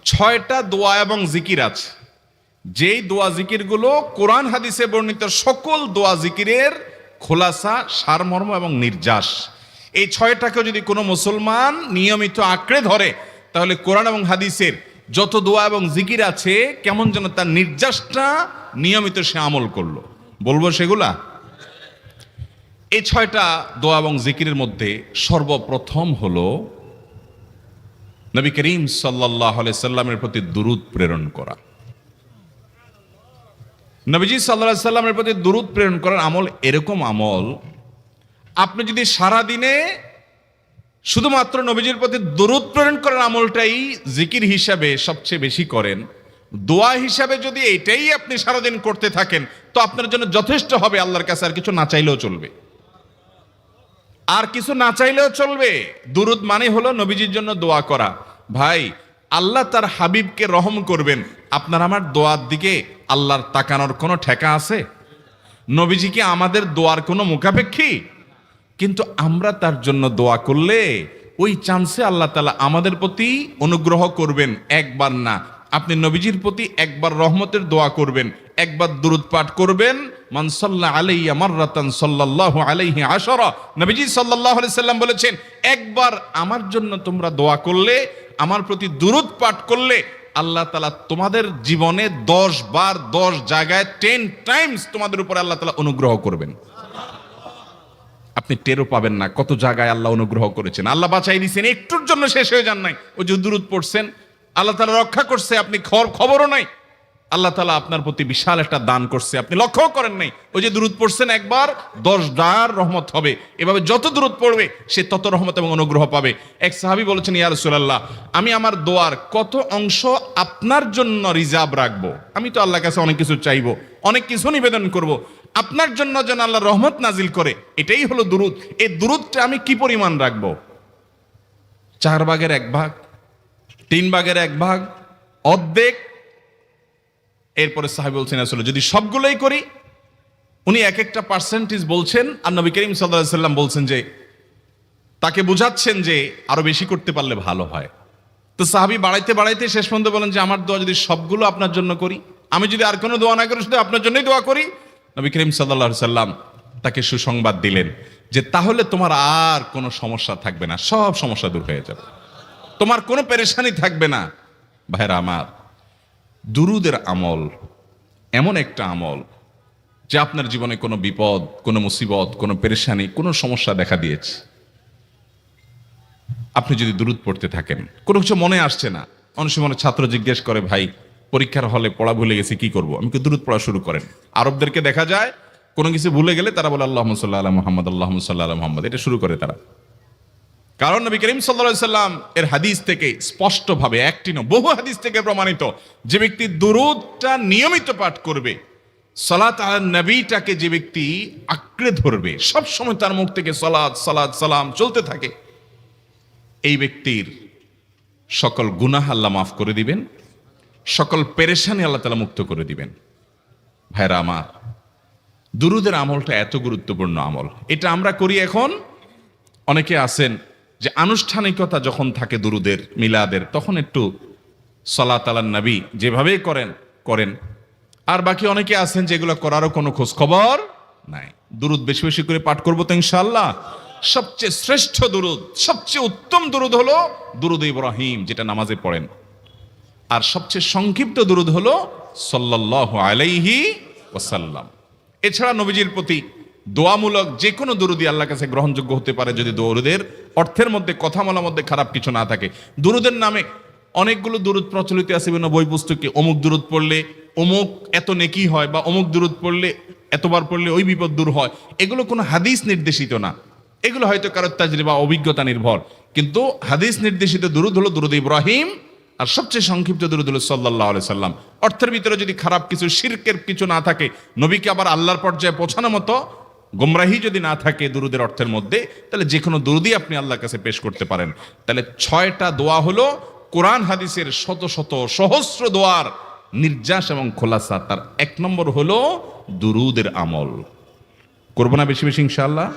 6টা দোয়া এবং জিকির আছে, যেই দোয়া জিকিরগুলো কোরআন হাদিসে বর্ণিত সকল দোয়া জিকিরের খোলাসা, সারমর্ম এবং নির্যাস। এই 6টাকে যদি কোনো মুসলমান নিয়মিত আঁকড়ে ধরে, তাহলে কোরআন এবং হাদিসের যত দোয়া এবং জিকির আছে কেমন যেন তার নির্যাসটা নিয়মিত সে আমল করলো। বলবো সেগুলা। এই 6টা দোয়া এবং জিকিরের মধ্যে সর্বপ্রথম হলো নবী করিম সাল্লাল্লাহু আলাইহি সাল্লামের প্রতি দুরূদ প্রেরণ করা। নবীজি সাল্লাল্লাহু আলাইহি সাল্লামের প্রতি দুরূদ প্রেরণ করার আমল এরকম আমল, আপনি যদি সারা দিনে শুধুমাত্র নবীজির প্রতি দুরূদ প্রেরণ করার আমলটাই জিকির হিসাবে সবচেয়ে বেশি করেন, দোয়া হিসাবে যদি এটাই আপনি সারাদিন করতে থাকেন, তো আপনার জন্য যথেষ্ট হবে। আল্লাহর কাছে আর কিছু না চাইলেও চলবে, আর কিছু না চাইলেও চলবে। দুরূদ মানে হলো নবীজির জন্য দোয়া করা। ভাই, আল্লাহ তার হাবিবকে রহম করবেন, আপনার আমার দোয়ার দিকে আল্লাহর তাকানোর কোনো ঠেকা আছে? নবীজি কি আমাদের দোয়ার কোনো মুখাপেক্ষী? কিন্তু আমরা তার জন্য দোয়া করলে ওই চান্সে আল্লাহ তাআলা আমাদের প্রতি অনুগ্রহ করবেন। একবার না, আপনি নবীজির প্রতি একবার রহমতের দোয়া করবেন, একবার দুরূদ পাঠ করবেন। মান সাল্লা আলাইয়া মাররাতান সাল্লাল্লাহু আলাইহি আশারা। নবীজি সাল্লাল্লাহু আলাইহি সাল্লাম বলেছেন, একবার আমার জন্য তোমরা দোয়া করলে, আমার প্রতি দুরূদ পাঠ করলে, আল্লাহ তাআলা তোমাদের জীবনে 10 বার 10 জায়গায় 10 টাইমস তোমাদের উপরে আল্লাহ তাআলা অনুগ্রহ করবেন। আপনি টেরও পাবেন না কত জায়গায় আল্লাহ অনুগ্রহ করেছেন। আল্লাহ বাঁচাই দিয়েছেন, একটুর জন্য শেষ হয়ে যান নাই। ওই যে দুরূদ পড়ছেন, আল্লাহ তাআলা রক্ষা করছে, আপনি খবরও নাই। আল্লাহ তাআলা আপনার প্রতি বিশাল একটা দান করছে, আপনি লক্ষ্যও করেন নাই। ওই যে দুরূদ পড়ছেন একবার, 10 বার রহমত হবে। এভাবে যত দুরূদ পড়বে সে তত রহমত এবং অনুগ্রহ পাবে। এক সাহাবী বলেছেন, ইয়া রাসূলুল্লাহ, আমি আমার দোয়ার কত অংশ আপনার জন্য রিজার্ভ রাখবো? আমি তো আল্লাহর কাছে অনেক কিছু চাইবো, অনেক কিছু নিবেদন করব, আপনার জন্য যেন আল্লাহ রহমত নাজিল করে, এটাই হলো দুরূদ। এই দুরূদটা আমি কি পরিমাণ রাখবো? 4 ভাগের 1 ভাগ, 3 ভাগের 1 ভাগ, অর্ধেক? এরপরে সাহাবী বলছেন, আসলে যদি সবগুলোই করি, উনি এক একটা পার্সেন্টেজ বলছেন, আর নবী করিম সাল্লাল্লাহু আলাইহি সাল্লাম বলছেন যে, তাকে বুঝাচ্ছেন যে আরো বেশি করতে পারলে ভালো হয়। তো সাহাবী বাড়াইতে বাড়াইতে শেষ পর্যন্ত বলেন যে, আমার দোয়া যদি সবগুলো আপনার জন্য করি, আমি যদি আর কোনো দোয়া না করি, শুধু আপনার জন্যই দোয়া করি। নবী করিম সাল্লাল্লাহু আলাইহি সাল্লাম তাকে সুসংবাদ দিলেন যে, তাহলে তোমার আর কোনো সমস্যা থাকবে না, সব সমস্যা দূর হয়ে যাবে, তোমার কোনো পেরেশানি থাকবে না। ভাইরা আমার, দুরূদের আমল এমন একটা আমল যে আপনার জীবনে কোনো বিপদ, কোনো মুসিবত, কোনো পেরেশানি, কোনো সমস্যা দেখা দিয়েছে, আপনি যদি দুরূদ পড়তে থাকেন, কোনো কিছু মনে আসছে না। অনেক সময় ছাত্র জিজ্ঞেস করে, ভাই পরীক্ষার হলে পড়া ভুলে গেছি, কি করব? আমি কি দুরূদ পড়া শুরু করেন। আরবদেরকে দেখা যায় কোনো কিছু ভুলে গেলে তারা বলে আল্লাহুম্মা সাল্লি আলা মুহাম্মদ, আল্লাহুম্মা সাল্লি আলা মুহাম্মদ, এটা শুরু করে তারা। কারণ নবী করিম সাল্লাল্লাহু আলাইহি সাল্লাম এর হাদিস থেকে স্পষ্টভাবে, একটি নয় বহু হাদিস থেকে প্রমাণিত, যে ব্যক্তি দুরূদটা নিয়মিত পাঠ করবে, সালাত আলা নবীটাকে যে ব্যক্তি আঁকড়ে ধরবে, সব সময় তার মুখ থেকে সালাত সালাত সালাম চলতে থাকে, এই ব্যক্তির সকল গুনাহ আল্লাহ মাফ করে দিবেন, সকল পেরেশানি আল্লাহ তাআলা মুক্ত করে দিবেন। ভাইরা আমার, দুরূদের আমলটা এত গুরুত্বপূর্ণ আমল, এটা আমরা করি এখন। অনেকে আছেন যে আনুষ্ঠানিকতা যখন থাকে দুরূদের, মিলাদের, তখন একটু সালাত আলা নবী যেভাবেই করেন। আর বাকি অনেকে আছেন যেগুলো করারও কোনো খোঁজ খবর নাই। দুরূদ বেশি বেশি করে পাঠ করবো তো ইনশাআল্লাহ। সবচেয়ে শ্রেষ্ঠ দুরূদ, সবচেয়ে উত্তম দুরূদ হলো দুরূদ ইব্রাহিম, যেটা নামাজে পড়েন। আর সবচেয়ে সংক্ষিপ্ত দুরূদ হলো সাল্লাল্লাহু আলাইহি ওয়াসাল্লাম। এছাড়া নবীজির প্রতি দোয়ামূলক যে কোনো দুরূদই আল্লাহর কাছে গ্রহণযোগ্য হতে পারে, যদি দুরূদের অর্থের মধ্যে, কথা বলার মধ্যে খারাপ কিছু না থাকে। দুরূদের নামে অনেকগুলো দুরূদ প্রচলিত আছে বিভিন্ন বই পুস্তকে, অমুক দুরূদ পড়লে অমুক এত নেকি হয়, বা অমুক দুরূদ পড়লে এতবার পড়লে ওই বিপদ দূর হয়। এগুলো কোনো হাদিস নির্দেশিত না, এগুলো হয়তো কারো তাজরিবা, অভিজ্ঞতা নির্ভর। কিন্তু হাদিস নির্দেশিত দুরূদ হলো দুরূদ ইব্রাহিম, আর সবচেয়ে সংক্ষিপ্ত দুরূদ হলো সাল্লাল্লাহু আলাইহি সাল্লাম। অর্থের ভিতরে যদি খারাপ কিছু, শিরকের কিছু না থাকে, নবীকে আবার আল্লাহর পর্যায়ে পৌঁছানোর মতো গোমরাহি যদি না থাকে দুরূদের অর্থের মধ্যে, তাহলে যে কোনো দুরূদই আপনি আল্লাহর কাছে পেশ করতে পারেন। তাহলে 6টা দোয়া হলো কোরআন হাদিসের শত শত সহস্র দোয়ার নির্যাস এবং খোলাসা। তার 1 নম্বর হলো দুরূদের আমল। করবো না বেশি বেশি ইনশাআল্লাহ?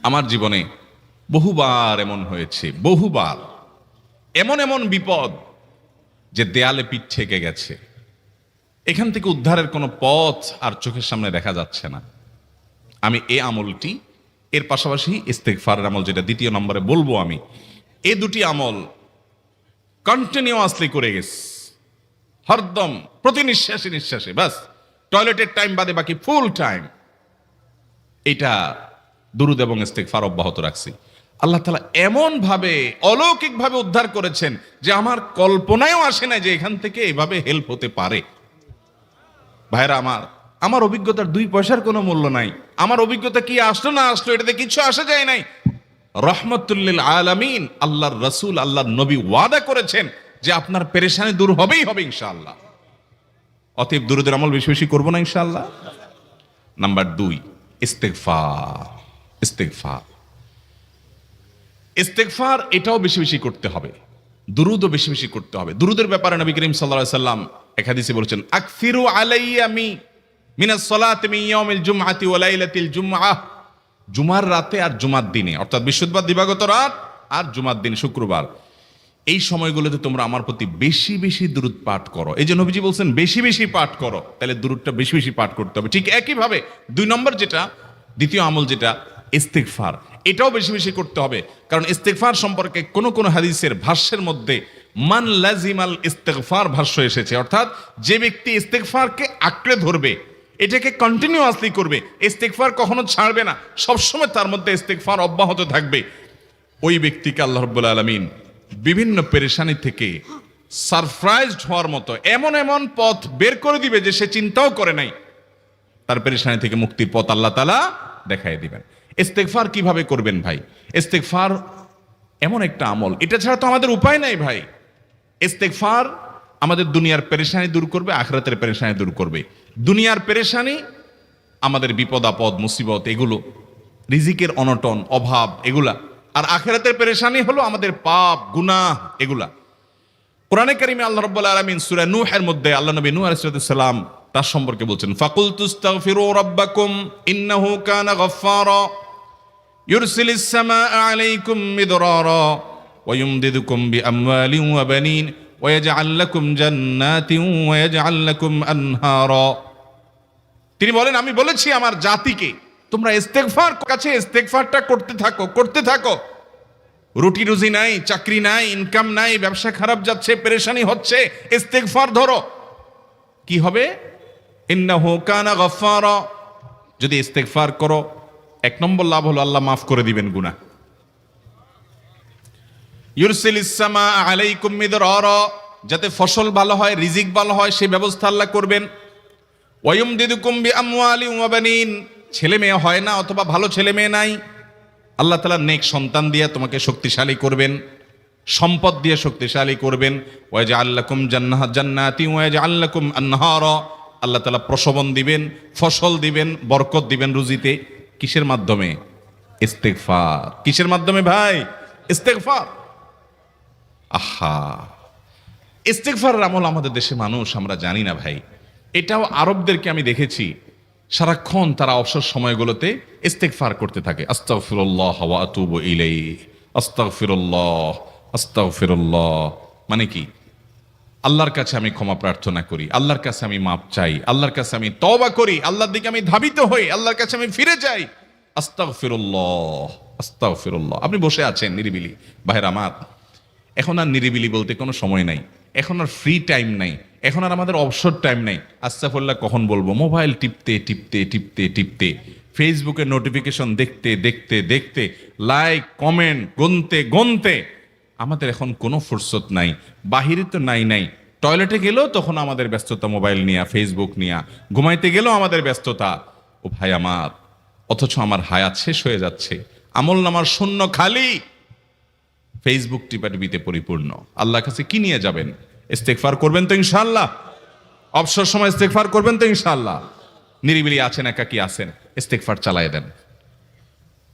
আমার জীবনে বহুবার এমন হয়েছে, বহুবার এমন এমন বিপদ যে দেয়ালে পিঠ ঠেকে গেছে, এখান থেকে উদ্ধারের কোনো পথ আর চোখের সামনে দেখা যাচ্ছে না। আমি এই আমলটি, এর পাশাপাশি ইস্তেগফারের আমল যেটা দ্বিতীয় নম্বরে বলবো আমি, এই দুটি আমল কন্টিনিউয়াসলি করে গেছে, হরদম প্রতি নিঃশ্বাসে নিঃশ্বাসে, বাস টয়লেটের টাইম বাদে বাকি ফুল টাইম এটা দুরুদ এবং ইস্তেগফার অব্যাহত রাখছি। আল্লাহ তাআলা এমন ভাবে অলৌকিক ভাবে উদ্ধার করেছেন যে আমার কল্পনায়ও আসে না যে এখান থেকে এভাবে হেল্প হতে পারে। ভাইরা আমার অভিজ্ঞতার 2 পয়সার কোনো মূল্য নাই। আমার অভিজ্ঞতা কি আসলো না আসলো এটাতে কিছু আসা যায় নাই। রহমতুল লিল আলামিন আল্লাহর রাসূল আল্লাহর নবী ওয়াদা করেছেন যে আপনার পেরেশানি দূর হবেই হবে ইনশাআল্লাহ। অতএব দুরুদের আমল বেশি বেশি করবো না ইনশাআল্লাহ। নাম্বার 2, ইস্তেগফার। ইস্তেগফার ইস্তেগফার এটাও বেশি বেশি করতে হবে, দুরুদও বেশি বেশি করতে হবে। দুরুদের ব্যাপারে নবী করিম সাল্লাল্লাহু আলাইহি সাল্লাম এক হাদিসে বলেছেন, আকসিরু আলাইয়া মিনাস সালাতি মিন ইয়াউমিল জুমআতি ওয়া লাইলাতিল জুমআহ। জুমার রাতে আর জুমার দিনে, অর্থাৎ বৃহস্পতিবার দিবাগত রাত আর জুমার দিন শুক্রবার, এই সময়গুলোতে তোমরা আমার প্রতি বেশি বেশি দুরুদ পাঠ করো। এই যে নবীজি বলছেন বেশি বেশি পাঠ করো, তাহলে দুরুদটা বেশি বেশি পাঠ করতে হবে। ঠিক একইভাবে 2 নম্বর যেটা, দ্বিতীয় আমল যেটা ইস্তেগফার, এটাও বেশি বেশি করতে হবে। কারণ ইস্তেগফার সম্পর্কে কোন কোন হাদিসের ভাষ্যের মধ্যে মান লাজিমাল ইস্তেগফার ভাষ্য এসেছে, অর্থাৎ যে ব্যক্তি ইস্তেগফারকে আঁকড়ে ধরবে, এটাকে কন্টিনিউয়াসলি করবে, ইস্তেগফার কখনো ছাড়বে না, সবসময় তার মধ্যে ইস্তেগফার অব্যাহত থাকবে, ওই ব্যক্তিকে আল্লাহ রাব্বুল আলামিন বিভিন্ন পেরেশানি থেকে সারপ্রাইজড হওয়ার মতো এমন এমন পথ বের করে দিবে যে সে চিন্তাও করে নাই। তার পেরেশানি থেকে মুক্তির পথ আল্লাহ তাআলা দেখাই দিবেন। ইস্তেগফার কিভাবে করবেন ভাই? ইস্তেগফার এমন একটা আমল, এটা ছাড়া তো আমাদের উপায় নাই ভাই। ইস্তেগফার আমাদের দুনিয়ার পেরেশানি দূর করবে, আখিরাতের পেরেশানি দূর করবে। দুনিয়ার পেরেশানি আমাদের বিপদ আপদ মুসিবত, এগুলো রিজিকের অনটন অভাব এগুলা, আর আখিরাতের পেরেশানি হলো আমাদের পাপ গুনাহ এগুলা। কোরআনে কারিমে আল্লাহ রাব্বুল আলামিন সূরা নূহের মধ্যে আল্লাহ নবী নূহ আলাইহিস সালাম তার সম্পর্কে বলছেন, ফাকুলতুস্তাগফিরু রাব্বাকুম ইন্নাহু কানা গাফফারা ইউরসিলিস সামাআ আলাইকুম মিদরারা ওয়া ইউমদিদুকুম বিআমওয়ালিন ওয়া বানিন ওয়া ইয়াজআল লাকুম জান্নাতিন ওয়া ইয়াজআল লাকুম আনহারা। তিনি বলেন, আমি বলেছি আমার জাতিকে তোমরা ইস্তেগফার কাছে ইস্তেগফারটা করতে থাকো। রুটি রুজি নাই, চাকরি নাই, ইনকাম নাই, ব্যবসা খারাপ যাচ্ছে, পেরেশানি হচ্ছে, ইস্তেগফার ধরো, কি হবে? ইন্নাহু কানা গাফফারা। যদি ইস্তেগফার করো, 1 নম্বর লাভ হলো আল্লাহ মাফ করে দিবেন গুনাহ। ইউরসিলিস সামাআ আলাইকুম মিদরারা, যাতে ফসল ভালো হয়, রিজিক ভালো হয়, সেই ব্যবস্থা আল্লাহ করবেন। ওয়া ইউমদিদুকুম বিআমওয়ালিন ওয়া বানিন, ছেলে মেয়ে হয় না অথবা ভালো ছেলে মেয়ে নাই, আল্লাহ তাআলা নেক সন্তান দিয়ে তোমাকে শক্তিশালী করবেন, সম্পদ দিয়ে শক্তিশালী করবেন। ওয়া ইয়াজআল লাকুম জান্নাতিন ওয়া ইয়াজআল লাকুম আনহারা, আল্লাহ তাআলা প্রসবন দিবেন, ফসল দিবেন, বরকত দিবেন রুজিতে। কিসের মাধ্যমে? ইস্তেগফার। কিসের মাধ্যমে ভাই? ইস্তেগফার। আহা, ইস্তেগফারের আমল আমাদের দেশে মানুষ আমরা জানি না ভাই। এটাও আরবদেরকে আমি দেখেছি সারাক্ষণ তারা অবসর সময়গুলোতে ইস্তেগফার করতে থাকে, আস্তাগফিরুল্লাহ ওয়া আতুবু ইলাইহি, আস্তাগফিরুল্লাহ আস্তাগফিরুল্লাহ। মানে কি? আল্লাহর কাছে আমি ক্ষমা প্রার্থনা করি, আল্লাহর কাছে আমি মাপ চাই, আল্লাহর কাছে আমি তওবা করি, আল্লাহর দিকে আমি ধাবিত হই, আল্লাহর কাছে আমি ফিরে যাই, আস্তাগফিরুল্লাহ আস্তাগফিরুল্লাহ। আপনি বসে আছেন নিরিবিলি, ভাইরা আমার, এখন আর নিরিবিলি বলতে কোনো সময় নাই, এখন আর ফ্রি টাইম নাই, এখন আর আমাদের অবসর টাইম নাই। আস্তাগফিরুল্লাহ কখন বলবো? মোবাইল টিপতে টিপতে টিপতে টিপতে, ফেসবুকে নোটিফিকেশন দেখতে দেখতে দেখতে, লাইক কমেন্ট গুনতে গুনতে আমাদের এখন কোনো ফুরসত নাই। বাহিরে তো নাই, টয়লেটে গেলেও তখন আমাদের ব্যস্ততা মোবাইল নিয়ে, ফেসবুক নিয়ে, ঘুমাইতে গেলেও আমাদের ব্যস্ততা। ও ভাই আমার, অথচ আমার হায়াত শেষ হয়ে যাচ্ছে, আমল নামার শূন্য খালি, ফেসবুক টিপাটিপিতে পরিপূর্ণ। আল্লাহর কাছে কি নিয়ে যাবেন? ইস্তেগফার করবেন তো ইনশাআল্লাহ? অবসর সময় ইস্তেগফার করবেন তো ইনশাআল্লাহ? নিরিবিলি আছেন, একাকী আছেন, ইস্তেগফার চালায় দেন।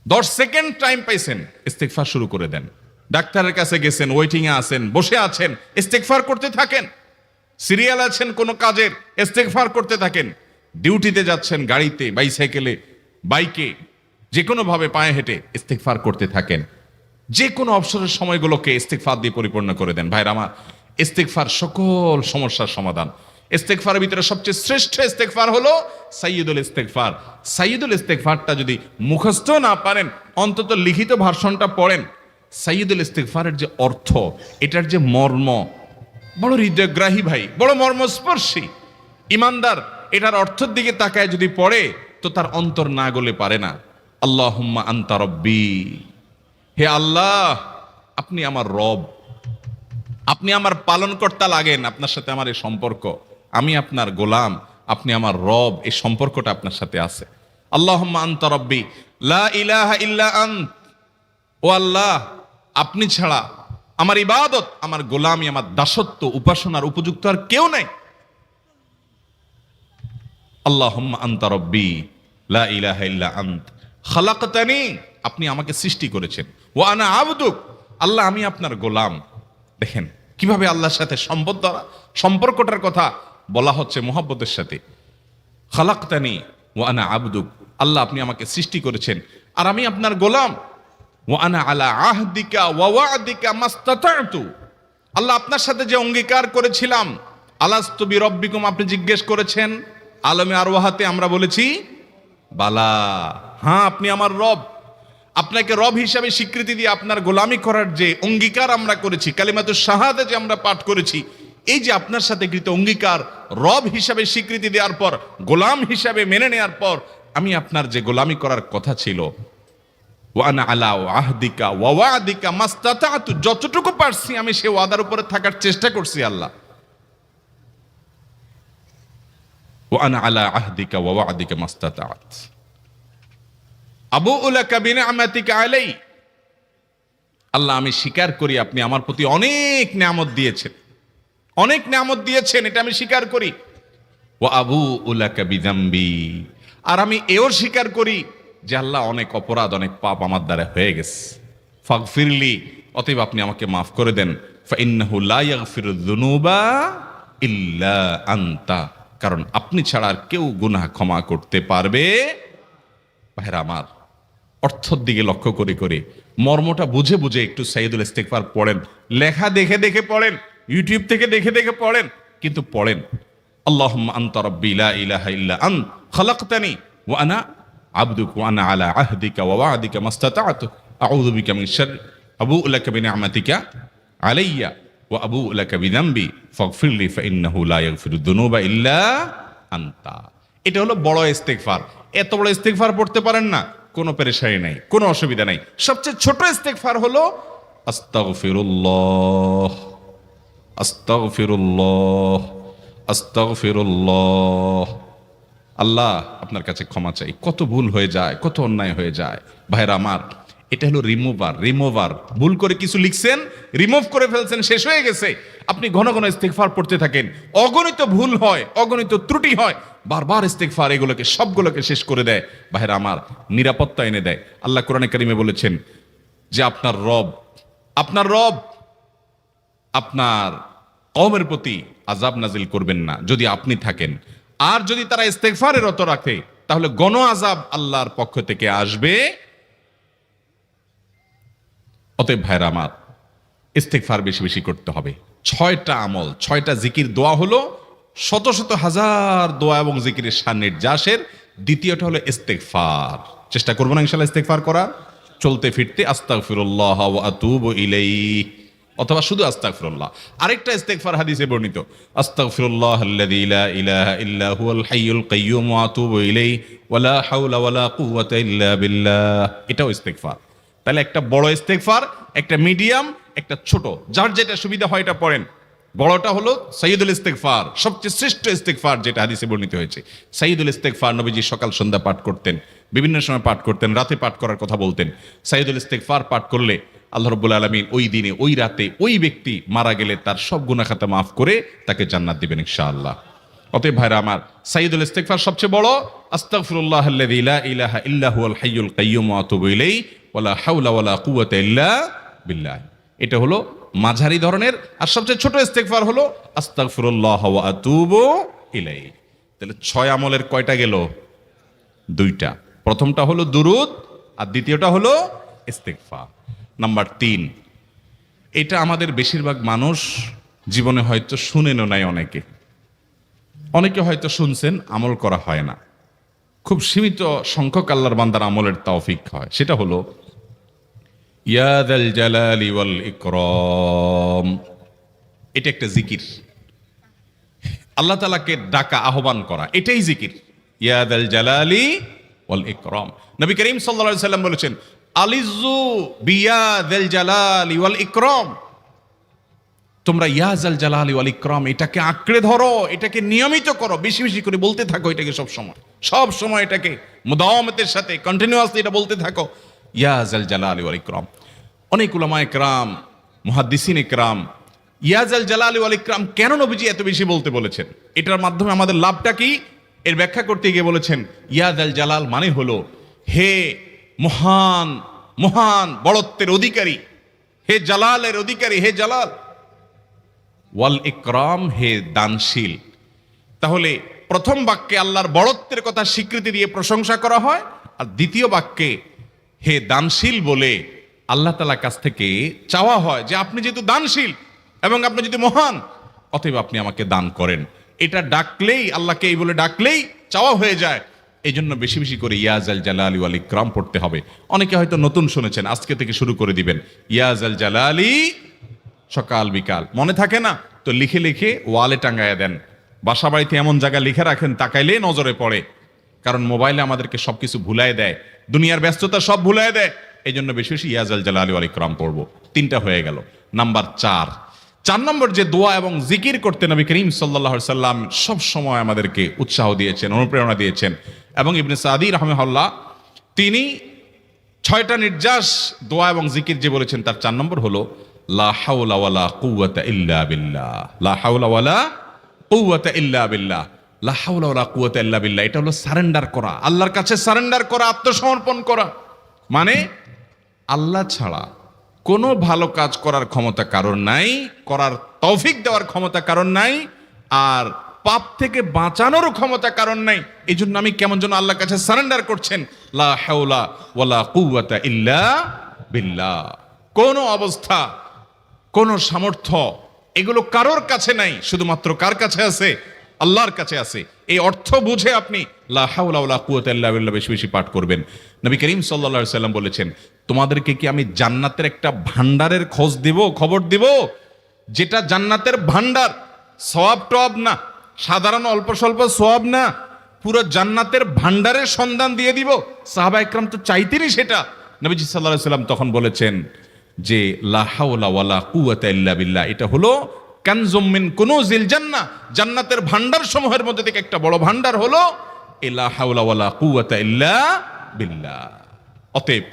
10 সেকেন্ড টাইম পাইছেন, ইস্তেগফার শুরু করে দেন। ডাক্তারের কাছে গেছেন, ওয়েটিং এ আছেন, বসে আছেন, ইস্তেগফার করতে থাকেন। সিরিয়াল আছেন কোন কাজের, ইস্তেগফার করতে থাকেন। ডিউটিতে যাচ্ছেন, গাড়িতে, বাইসাইকেলে, বাইকে, যে কোনো ভাবে পায়ে হেঁটে ইস্তেগফার করতে থাকেন। যে কোনো অবসরের সময়গুলোকে ইস্তিগফার দিয়ে পরিপূর্ণ করে দেন। ভাইরা আমার, ইস্তিগফার সকল সমস্যার সমাধান। ইস্তিগফারের ভিতরে সবচেয়ে শ্রেষ্ঠ ইস্তিগফার হলো সাইয়্যিদুল ইস্তিগফার। সাইয়্যিদুল ইস্তিগফারটা যদি মুখস্থ না পারেন, অন্তত লিখিত ভার্সনটা পড়েন। সাইয়্যিদুল ইস্তিগফারের যে অর্থ, এটার যে মর্ম, বড় হৃদয়গ্রাহী ভাই, বড় মর্মস্পর্শী। ইমানদার এটার অর্থের দিকে তাকায় যদি পড়ে, তো তার অন্তর না গলে পারে না। আল্লাহুম্মা আনতা রব্বি, হে আল্লাহ আপনি আমার রব, আপনি আমার পালনকর্তা লাগেন। আপনার সাথে আমার এই সম্পর্ক, আমি আপনার গোলাম, আপনি আমার রব, এই সম্পর্কটা আপনার সাথে আছে। আল্লাহুম্মা আনতা রব্বি লা ইলাহা ইল্লা আন্ত, ও আল্লাহ আপনি ছাড়া আমার ইবাদত, আমার গোলামি, আমার দাসত্ব, উপাসনার উপযুক্ত আর কেউ নাই। আল্লাহুম্মা আনতা রব্বি লা ইলাহা ইল্লা আন্ত খালাকতানি, আপনি আমাকে সৃষ্টি করেছেন। ওয়া আনা আবদুক, আল্লাহ আমি আপনার গোলাম। দেখেন কিভাবে আল্লাহর সাথে সম্পর্কটার কথা বলা হচ্ছে মুহাব্বতের সাথে। খালাকতানি ওয়া আনা আবদুক, আল্লাহ আপনি আমাকে সৃষ্টি করেছেন আর আমি আপনার গোলাম। ওয়া আনা আলা আহদিকা ওয়া ওয়া'দিকা মাস্তাতা'তু, আল্লাহ আপনার সাথে যে অঙ্গীকার করেছিলাম, আলাস্তু বিরব্বিকুম, আপনি জিজ্ঞেস করেছেন, আলমে আরওয়াহাতে আমরা বলেছি বালা, হ্যাঁ আপনি আমার রব। আপনাকে রব হিসাবে স্বীকৃতি দিয়ে আপনার গোলামি করার যে অঙ্গীকার আমরা করেছি, কালিমাতুশ শাহাদা যে আমরা পাঠ করেছি, এই যে আপনার সাথে কৃত অঙ্গীকার, রব হিসাবে স্বীকৃতি দেওয়ার পর, গোলাম হিসাবে মেনে নেওয়ার পর, আমি আপনার যে গোলামি করার কথা ছিল, ওয়া আনা আলা আহদিকা ওয়া ওয়া'দিকা মাস্তাতা'তু, যতটুকু পারছি আমি সে ওয়াদার উপরে থাকার চেষ্টা করছি আল্লাহ। ওয়া আনা আলা আহদিকা ওয়া ওয়া'দিকা মাস্তাতা'ত আবুউ লাকা বিনি'মাতিকা আলাই, আল্লাহ আমি স্বীকার করি আপনি আমার প্রতি অনেক নিয়ামত দিয়েছেন, অনেক নিয়ামত দিয়েছেন, এটা আমি স্বীকার করি। ওয়া আবুউ লাকা বিযামবি, আর আমি এও স্বীকার করি যে আল্লাহ অনেক অপরাধ, অনেক পাপ আমার দ্বারা হয়ে গেছে। ফাগফিরলি, অতএব আপনি আমাকে মাফ করে দেন। ফাইন্নাহু লা ইয়াগফিরুয যুনুবা ইল্লা আনতা, কারণ আপনি ছাড়া আর কেউ গুনাহ ক্ষমা করতে পারবে। ভাইরা আমার, অর্থের দিকে লক্ষ্য করে করে, মর্মটা বুঝে বুঝে একটু সাইয়্যিদুল ইস্তিগফার পড়েন। লেখা দেখে দেখে পড়েন, ইউটিউব থেকে দেখে দেখে পড়েন, কিন্তু পড়েন। আল্লাহুম্মা আনতা রাব্বি লা ইলাহা ইল্লা আন্ত খালাকতানি ওয়া আনা আবদুক ওয়া আনা আলা আহদিকা ওয়া ওয়া'দিকা মাস্তাতা'তু আউযু বিকা মিন শাররি আবুউ লাকা বিনি'মাতিকা আলাইয়া ওয়া আবুউ লাকা বিযামবি ফাগফিরলি ফাইন্নাহু লা ইয়াগফিরুয যুনুবা ইল্লা আনতা। এটা হলো বড় ইস্তিগফার। এত বড় ইস্তিগফার পড়তে পারেন না, কোনো পেরেশানি নাই, কোনো অসুবিধা নাই। সবচেয়ে ছোট ইস্তিগফার হলো আস্তাগফিরুল্লাহ আস্তাগফিরুল্লাহ আস্তাগফিরুল্লাহ। আল্লাহ আপনার কাছে ক্ষমা চাই, কত ভুল হয়ে যায়, কত অন্যায় হয়ে যায়। ভাইরা আমার, এটা হলো রিমুভার। ভুল করে কিছু লিখছেন, রিমুভ করে ফেলছেন, শেষ হয়ে গেছে। আপনি ঘন ঘন ইস্তিগফার পড়তে থাকেন, অগণিত ভুল হয়, অগণিত ত্রুটি হয়, বারবার ইস্তিগফার এগুলোকে সবগুলোকে শেষ করে দেয়। ভাইরা আমার, নিরাপত্তা এনে দেয়। আল্লাহ কোরআনে কারিমে বলেছেন যে আপনার রব আপনার কওমের প্রতি আযাব নাজিল করবেন না যদি আপনি থাকেন। আর যদি তারা ইস্তিগফারে রত রাখে, তাহলে গণ আযাব আল্লাহর পক্ষ থেকে আসবে। অতএব ভাইরা আমার, ইস্তিগফার বেশি বেশি করতে হবে। 6টা আমল, 6টা জিকির, দোয়া হলো শত শত হাজার দোয়া এবং জিকিরের সান্নিধ্যাসের। দ্বিতীয়টা হলো ইস্তিগফার। চেষ্টা করবো না ইনশাআল্লাহ ইস্তিগফার করার, চলতে ফিরতে আস্তাগফিরুল্লাহ ওয়া আতুবু ইলাইহি, অথবা শুধু আস্তাগফিরুল্লাহ। আরেকটা ইস্তিগফার হাদিসে বর্ণিত, আস্তাগফিরুল্লাহাল্লাযী লা ইলাহা ইল্লা হুয়াল হাইয়ুল কাইয়্যুম ওয়া আতুবু ইলাইহি ওয়া লা হাওলা ওয়া লা কুওয়াতা ইল্লা বিল্লাহ। এটাও ইস্তিগফার। তাহলে একটা বড় ইস্তিগফার, একটা মিডিয়াম, একটা ছোট, যার যেটা সুবিধা হয় এটা পড়েন। বড়টা হলো সাইয়্যিদুল ইস্তিগফার, সবচেয়ে শ্রেষ্ঠ ইস্তিগফার যেটা হাদিসে বর্ণিত হয়েছে। সাইয়্যিদুল ইস্তিগফার নবীজি সকাল সন্ধ্যা পাঠ করতেন, বিভিন্ন সময় পাঠ করতেন, রাতে পাঠ করার কথা বলতেন। সাইয়্যিদুল ইস্তিগফার পাঠ করলে আল্লাহ রাব্বুল আলামিন ওই দিনে, ওই রাতে, ওই ব্যক্তি মারা গেলে তার সব গুনাহ খাতা মাফ করে তাকে জান্নাত দিবেন ইনশাআল্লাহ। অতএব ভাইরা আমার, সাইয়্যিদুল ইস্তিগফার সবচেয়ে বড়, আস্তাগফিরুল্লাহাল্লাযী লা ইলাহা ইল্লা হুয়াল হাইয়ুল কাইয়্যুম ওয়া আতুবু ইলাইহি ওয়া লা হাওলা ওয়া লা কুওয়াতা ইল্লা বিল্লাহ। এটা হলো মাঝারি ধরনের। আর সবচেয়ে ছোট ইস্তিগফার হলো আস্তাগফিরুল্লাহ ওয়া আতুবু ইলাইহি। তাহলে 6 আমলের কয়টা গেল? 2টা। প্রথমটা হলো দুরূদ আর দ্বিতীয়টা হলো ইস্তিগফার। নাম্বার 3, এটা আমাদের বেশিরভাগ মানুষ জীবনে হয়তো শুনেনও নাই, অনেকে হয়তো শুনছেন, আমল করা হয় না। খুব সীমিত সংখ্যক আল্লাহর বান্দার আমলের তৌফিক হয়। সেটা হলো ইয়া যাল জালালি ওয়াল ইকরাম। এটা একটা জিকির, আল্লাহ তাআলাকে ডাকা, আহ্বান করা, এটাই জিকির। ইয়া যাল জালালি ওয়াল ইকরাম। নবী করিম সাল্লাল্লাহু আলাইহি সাল্লাম বলেছেন, আলিজু বিয়া যাল জালালি ওয়াল ইকরাম। তোমরা ইয়া যাল জালালি ওয়াল ইকরাম এটাকে আঁকড়ে ধরো, এটাকে নিয়মিত করো, বেশি বেশি করে বলতে থাকো এটাকে, সব সময় এটাকে মুদাওয়ামাতের সাথে কন্টিনিউয়াসলি এটা বলতে থাকো, ইয়া যাল জালালি ওয়াল ইকরাম। অনেক উলামায়ে কেরাম, মুহাদ্দিসিন ইকরাম ইয়া যাল জালালি ওয়াল ইকরাম কেন নবীজি এত বেশি বলতে বলেছেন, এটার মাধ্যমে আমাদের লাভটা কি, এর ব্যাখ্যা করতে গিয়ে বলেছেন ইয়া যাল জালাল মানে হলো হে মহান, মহান বড়ত্বের অধিকারী, হে জালালের অধিকারী, হে জালাল। ওয়াল ইকরাম হে দানশীল। তাহলে প্রথম বাক্যে আল্লাহর বড়ত্বের কথা স্বীকৃতি দিয়ে প্রশংসা করা হয়, আর দ্বিতীয় বাক্যে হে দানশীল বলে আল্লাহ তাআলার কাছ থেকে চাওয়া হয় যে আপনি যেহেতু দানশীল এবং আপনি যদি মহান, অতএব আপনি আমাকে দান করেন। এটা ডাকলেই, আল্লাহকে এই বলে ডাকলেই চাওয়া হয়ে যায়। এই জন্য বেশি বেশি করে ইয়া যাল জালালি ওয়াল ইকরাম পড়তে হবে। অনেকে হয়তো নতুন শুনেছেন, আজকে থেকে শুরু করে দিবেন ইয়া যাল জালালি, সকাল বিকাল মনে থাকে না তো লিখে লিখে ওয়ালে টাঙ্গায়া দেন। বাসা বাড়িতে এমন জায়গা লিখে রাখেন তাকাইলে নজরে পড়ে, কারণ মোবাইলে আমাদেরকে সবকিছু ভুলাই দেয়, দুনিয়ার ব্যস্ততা সব ভুলাই দেয়। এই জন্য বেশি বেশি ইয়া যাল জালালি ওয়াল ইকরাম পড়বো। 3টা হয়ে গেল। নাম্বার 4 নম্বর যে দোয়া এবং জিকির করতে নবী করিম সাল্লাল্লাহু আলাইহি সাল্লাম সব সময় আমাদেরকে উৎসাহ দিয়েছেন, অনুপ্রেরণা দিয়েছেন। এবং ইবনে সাদি রাহিমাহুল্লাহ তিনি 6টা নির্যাস দোয়া এবং জিকির যে বলেছেন, তার 4 নম্বর হলো লা হাওলা ওয়ালা কুওয়াতা ইল্লা বিল্লাহ। লা হাওলা ওয়ালা কুওয়াতা ইল্লা বিল্লাহ। লা হাওলা ওয়ালা কুওয়াতা ইল্লা বিল্লাহ, এটা হলো সারেন্ডার করা, আল্লাহর কাছে সারেন্ডার করা, আত্মসমর্পণ করা। মানে আল্লাহ ছাড়া কোনো ভালো কাজ করার ক্ষমতা কারণ নাই, করার তৌফিক দেওয়ার ক্ষমতা কারণ নাই, আর পাপ থেকে বাঁচানোর ক্ষমতা কারণ নাই। এই জন্য আমি কেমন যেন আল্লাহর কাছে সারেন্ডার করছেন, লা হাওলা ওয়ালা কুওয়াতা ইল্লা বিল্লাহ। কোন অবস্থা, কোন সামর্থ্য, এগুলো কারোর কাছে নাই, শুধুমাত্র কার কাছে আছে? আল্লাহর কাছে আছে। এই অর্থ বুঝে আপনি লা হাওলা ওয়ালা কুওয়াতা ইল্লা বিল্লাহ বেশি বেশি পাঠ করবেন। নবী করিম সাল্লাল্লাহু আলাইহি সাল্লাম বলেছেন, তোমাদেরকে কি আমি জান্নাতের একটা ভান্ডারের খবর দিব, যেটা জান্নাতের ভান্ডার, সওয়াব টওয়াব না, সাধারণ অল্প স্বল্প সওয়াব না, পুরো জান্নাতের ভান্ডারের সন্ধান দিয়ে দিব। সাহাবা ইকরাম তো চাইতেনই সেটা। নবীজি সাল্লাল্লাহু আলাইহি সাল্লাম তখন বলেছেন যে লা হাওলা ওয়ালা কুওয়াতা ইল্লা বিল্লাহ, এটা হলো কানজুম মিন কুনুজিল জান্নাহ, জান্নাতের ভান্ডার সমূহের মধ্যে থেকে একটা বড় ভান্ডার হলো লা হাওলা ওয়ালা কুওয়াতা ইল্লা বিল্লাহ। অতএব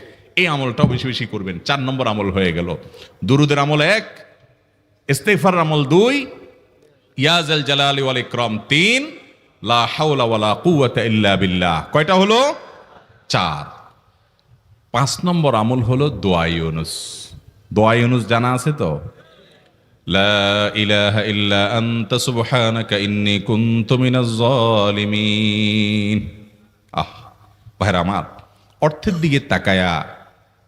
এই আমলটাও বেশি বেশি করবেন। 4 নম্বর আমল হয়ে গেল। দুরুদের আমল 1, ইস্তিগফার আমল 2, ইয়া যাল জালালি ওয়াল ইকরাম 3, লা হাওলা ওয়ালা কুওয়াতা ইল্লা বিল্লাহ। কয়টা হলো? 4। 5 নম্বর আমল হলো দোয়া ইউনুস। দোয়া ইউনুস জানা আছে তো? লা ইলাহা ইল্লা আনতা সুবহানাকা ইন্নী কুনতু মিনাজ জালিমিন। ভাইরা আমার, অর্থের দিকে তাকায়া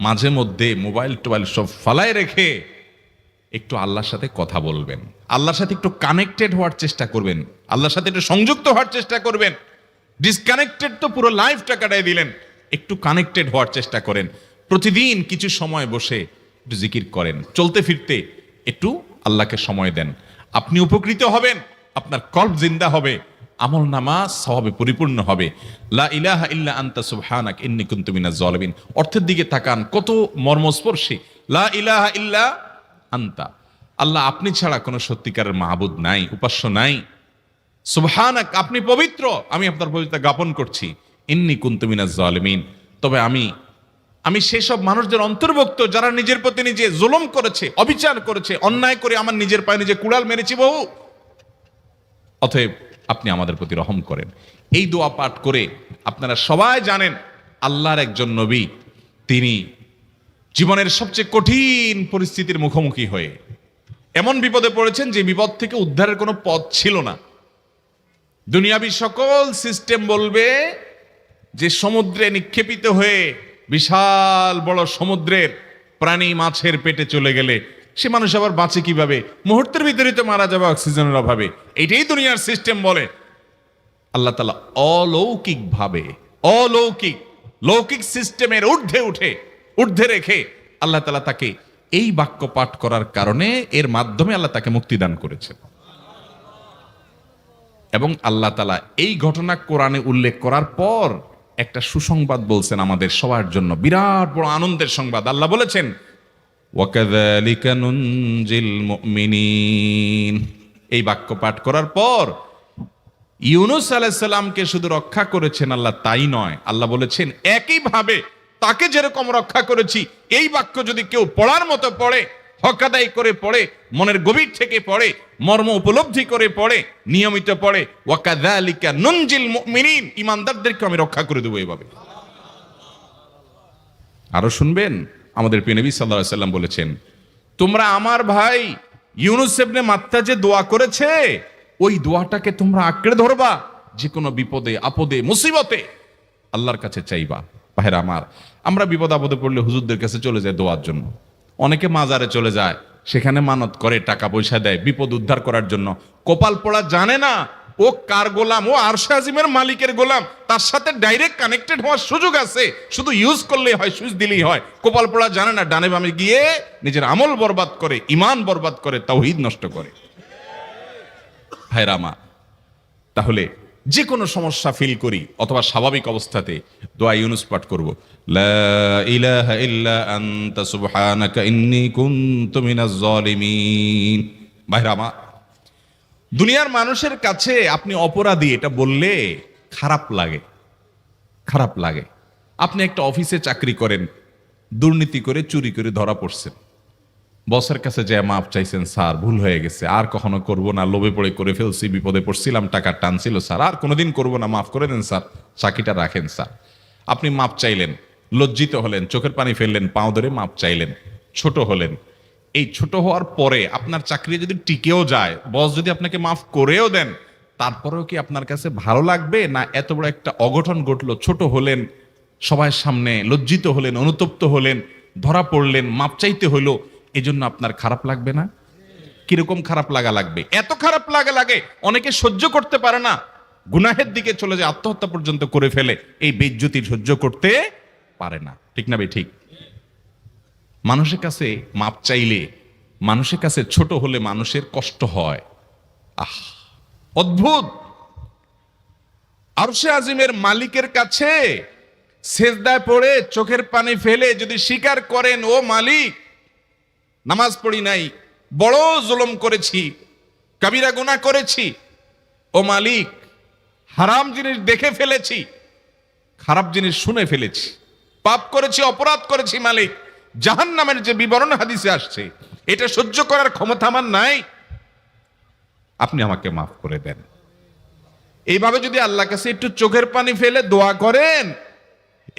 মাঝে মধ্যে মোবাইল টোবাইল সব ফালায় রেখে একটু আল্লাহর সাথে কথা বলবেন, আল্লাহর সাথে একটু কানেক্টেড হওয়ার চেষ্টা করবেন, আল্লাহর সাথে একটু সংযুক্ত হওয়ার চেষ্টা করবেন। ডিসকানেক্টেড তো পুরো লাইফটা কাটাই দিলেন, একটু কানেক্টেড হওয়ার চেষ্টা করেন। প্রতিদিন কিছু সময় বসে একটু জিকির করেন, চলতে ফিরতে একটু আল্লাহকে সময় দেন। আপনি উপকৃত হবেন, আপনার কল্ব জিন্দা হবে, আমল নামা সওয়াবে পরিপূর্ণ হবে। লা ইলাহা ইল্লা আনতা সুবহানাক ইন্নী কুনতু মিনাজ জালিমিন। অর্থের দিকে তাকান, কত মর্মস্পর্শী। লা ইলাহা ইল্লা আনতা, আল্লাহ আপনি ছাড়া কোনো সত্যিকারের মাহবুদ নাই, উপাস্য নাই। সুবহানাক, আপনি পবিত্র, আমি আপনার পবিত্রতা জ্ঞাপন করছি। ইন্নী কুনতু মিনাজ জালিমিন, তবে আমি সেসব মানুষদের অন্তর্ভুক্ত যারা নিজের প্রতি নিজে জুলুম করেছে, অবিচার করেছে, অন্যায় করে আমার নিজের পায়ে নিজে কুড়াল মেরেছি বহু। অতএব আপনি আমাদের প্রতি রহম করেন। এই দোয়া পাঠ করে আপনারা সবাই জানেন আল্লাহর একজন নবী, তিনি জীবনের সবচেয়ে কঠিন পরিস্থিতির মুখোমুখি হয়ে এমন বিপদে পড়েছেন যে বিপদ থেকে উদ্ধারের কোনো পথ ছিল না। দুনিয়াবী সকল সিস্টেম বলবে যে সমুদ্রে নিক্ষেপিত হয়ে বিশাল বড় সমুদ্রের প্রাণী মাছের পেটে চলে গেলে সে মানুষ আবার বাঁচে কিভাবে? মুহূর্তের ভিতরে তো মারা যাবে অক্সিজেনের অভাবে। এইটাই দুনিয়ার সিস্টেম বলে। আল্লাহ তাআলা অলৌকিক ভাবে, লৌকিক সিস্টেমের ঊর্ধ্বে রেখে আল্লাহ তাআলা তাকে এই বাক্য পাঠ করার কারণে এর মাধ্যমে আল্লাহ তাকে মুক্তি দান করেছেন। এবং আল্লাহ তাআলা এই ঘটনা কোরআনে উল্লেখ করার পর একটা সুসংবাদ বলছেন আমাদের সবার জন্য, বিরাট বড় আনন্দের সংবাদ। আল্লাহ বলেছেন, ওয়াকাযালিকা নুনজিল মুমিনিন। এই বাক্য পাঠ করার পর ইউনূস আলাইহিস সালামকে শুধু রক্ষা করেছেন আল্লাহ তাই নয়, আল্লাহ বলেছেন একইভাবে তাকে যেরকম রক্ষা করেছি, এই বাক্য যদি কেউ পড়ার মতো পড়ে, হক আদায় করে পড়ে, মনের গভীর থেকে পড়ে, মর্ম উপলব্ধি করে পড়ে, নিয়মিত পড়ে, ওয়াকাযালিকা নুনজিল মুমিনিন, ঈমানদারদেরকে আমি রক্ষা করে দেব এভাবে। আরো শুনবেন, আমাদের প্রিয় নবী সাল্লাল্লাহু আলাইহি ওয়াসাল্লাম বলেছেন, তোমরা আমার ভাই ইউনূস ইবনে মাত্তা যে দোয়া করেছে, ওই দোয়াটাকে তোমরা আঁকড়ে ধরবা, যে কোনো বিপদে আপদে মুসিবতে আল্লাহর কাছে চাইবা। ভাইরা আমার, আমরা বিপদ আপদে পড়লে হুজুরদের কাছে চলে যায় দোয়ার জন্য, অনেকে মাজারে চলে যায়, সেখানে মানত করে, টাকা পয়সা দেয় বিপদ উদ্ধার করার জন্য। কপাল পোড়া জানে না ও কার গোলাম, ও আরশে আজিমের মালিকের গোলাম, তার সাথে ডাইরেক্ট কানেক্টেড হওয়ার সুযোগ আছে, শুধু ইউজ করলেই হয়, সুইচ দিলেই হয়। কপাল পোড়া জানে না, ডানে বামে গিয়ে নিজের আমল বরবাদ করে, ঈমান বরবাদ করে, তাওহীদ নষ্ট করে। ভাইরা আমার, তাহলে যে কোনো সমস্যা ফিল করি অথবা স্বাভাবিক অবস্থাতে দোয়া ইউনূস পাঠ করব, লা ইলাহা ইল্লা আনতা সুবহানাকা ইন্নী কুনতু মিনাজ জালিমিন। ভাইরা আমার, দুনিয়ার মানুষের কাছে আপনি অপরাধী এটা বললে খারাপ লাগে। আপনি একটা অফিসে চাকরি করেন, দুর্নীতি করে চুরি করে ধরা পড়ছেন, বসের কাছে যে মাপ চাইছেন, স্যার ভুল হয়ে গেছে, আর কখনো করব না, লোভে পড়ে করে ফেলছি, বিপদে পড়ছিলাম, টাকা টানছিল স্যার, আর কোনোদিন করব না, মাফ করে দেন স্যার, চাকরিটা রাখেন স্যার। আপনি মাপ চাইলেন, লজ্জিত হলেন, চোখের পানি ফেললেন, পাও ধরে মাপ চাইলেন, ছোট হলেন। এই ছোট হওয়ার পরে আপনার চাকরি যদি টিকেও যায়, বস যদি আপনাকে মাফ করেও দেন, তারপরেও কি আপনার কাছে ভালো লাগবে? না এত বড় একটা অঘটন ঘটলো, ছোট হলেন, সবার সামনে লজ্জিত হলেন, অনুতপ্ত হলেন, ধরা পড়লেন, মাপ চাইতে হলো, এজন্য আপনার খারাপ লাগবে না? কিরকম খারাপ লাগবে? এত খারাপ লাগে অনেকে সহ্য করতে পারে না, গুনাহের দিকে চলে যায়, আত্মহত্যা পর্যন্ত করে ফেলে, এই বেইজ্জতি সহ্য করতে পারে না। ঠিক না ভাই? ঠিক। মানুষের কাছে মাপ চাইলে, মানুষের কাছে ছোট হলে মানুষের কষ্ট হয়। আহ, অদ্ভুত। আরশে আজিমের মালিকের কাছে সেজদায় পড়ে চোখের পানি ফেলে যদি স্বীকার করেন, ও মালিক, নামাজ পড়ি নাই, বড় জুলুম করেছি, কাবিরা গুনাহ করেছি, ও মালিক, হারাম জিনিস দেখে ফেলেছি, খারাপ জিনিস শুনে ফেলেছি, পাপ করেছি, অপরাধ করেছি মালিক, জাহান্নামের যে বিবরণ হাদিসে আসছে, এটা সহ্য করার ক্ষমতা আমার নাই, আপনি আমাকে মাফ করে দেন। এইভাবে যদি আল্লাহর কাছে একটু চোখের পানি ফেলে দোয়া করেন,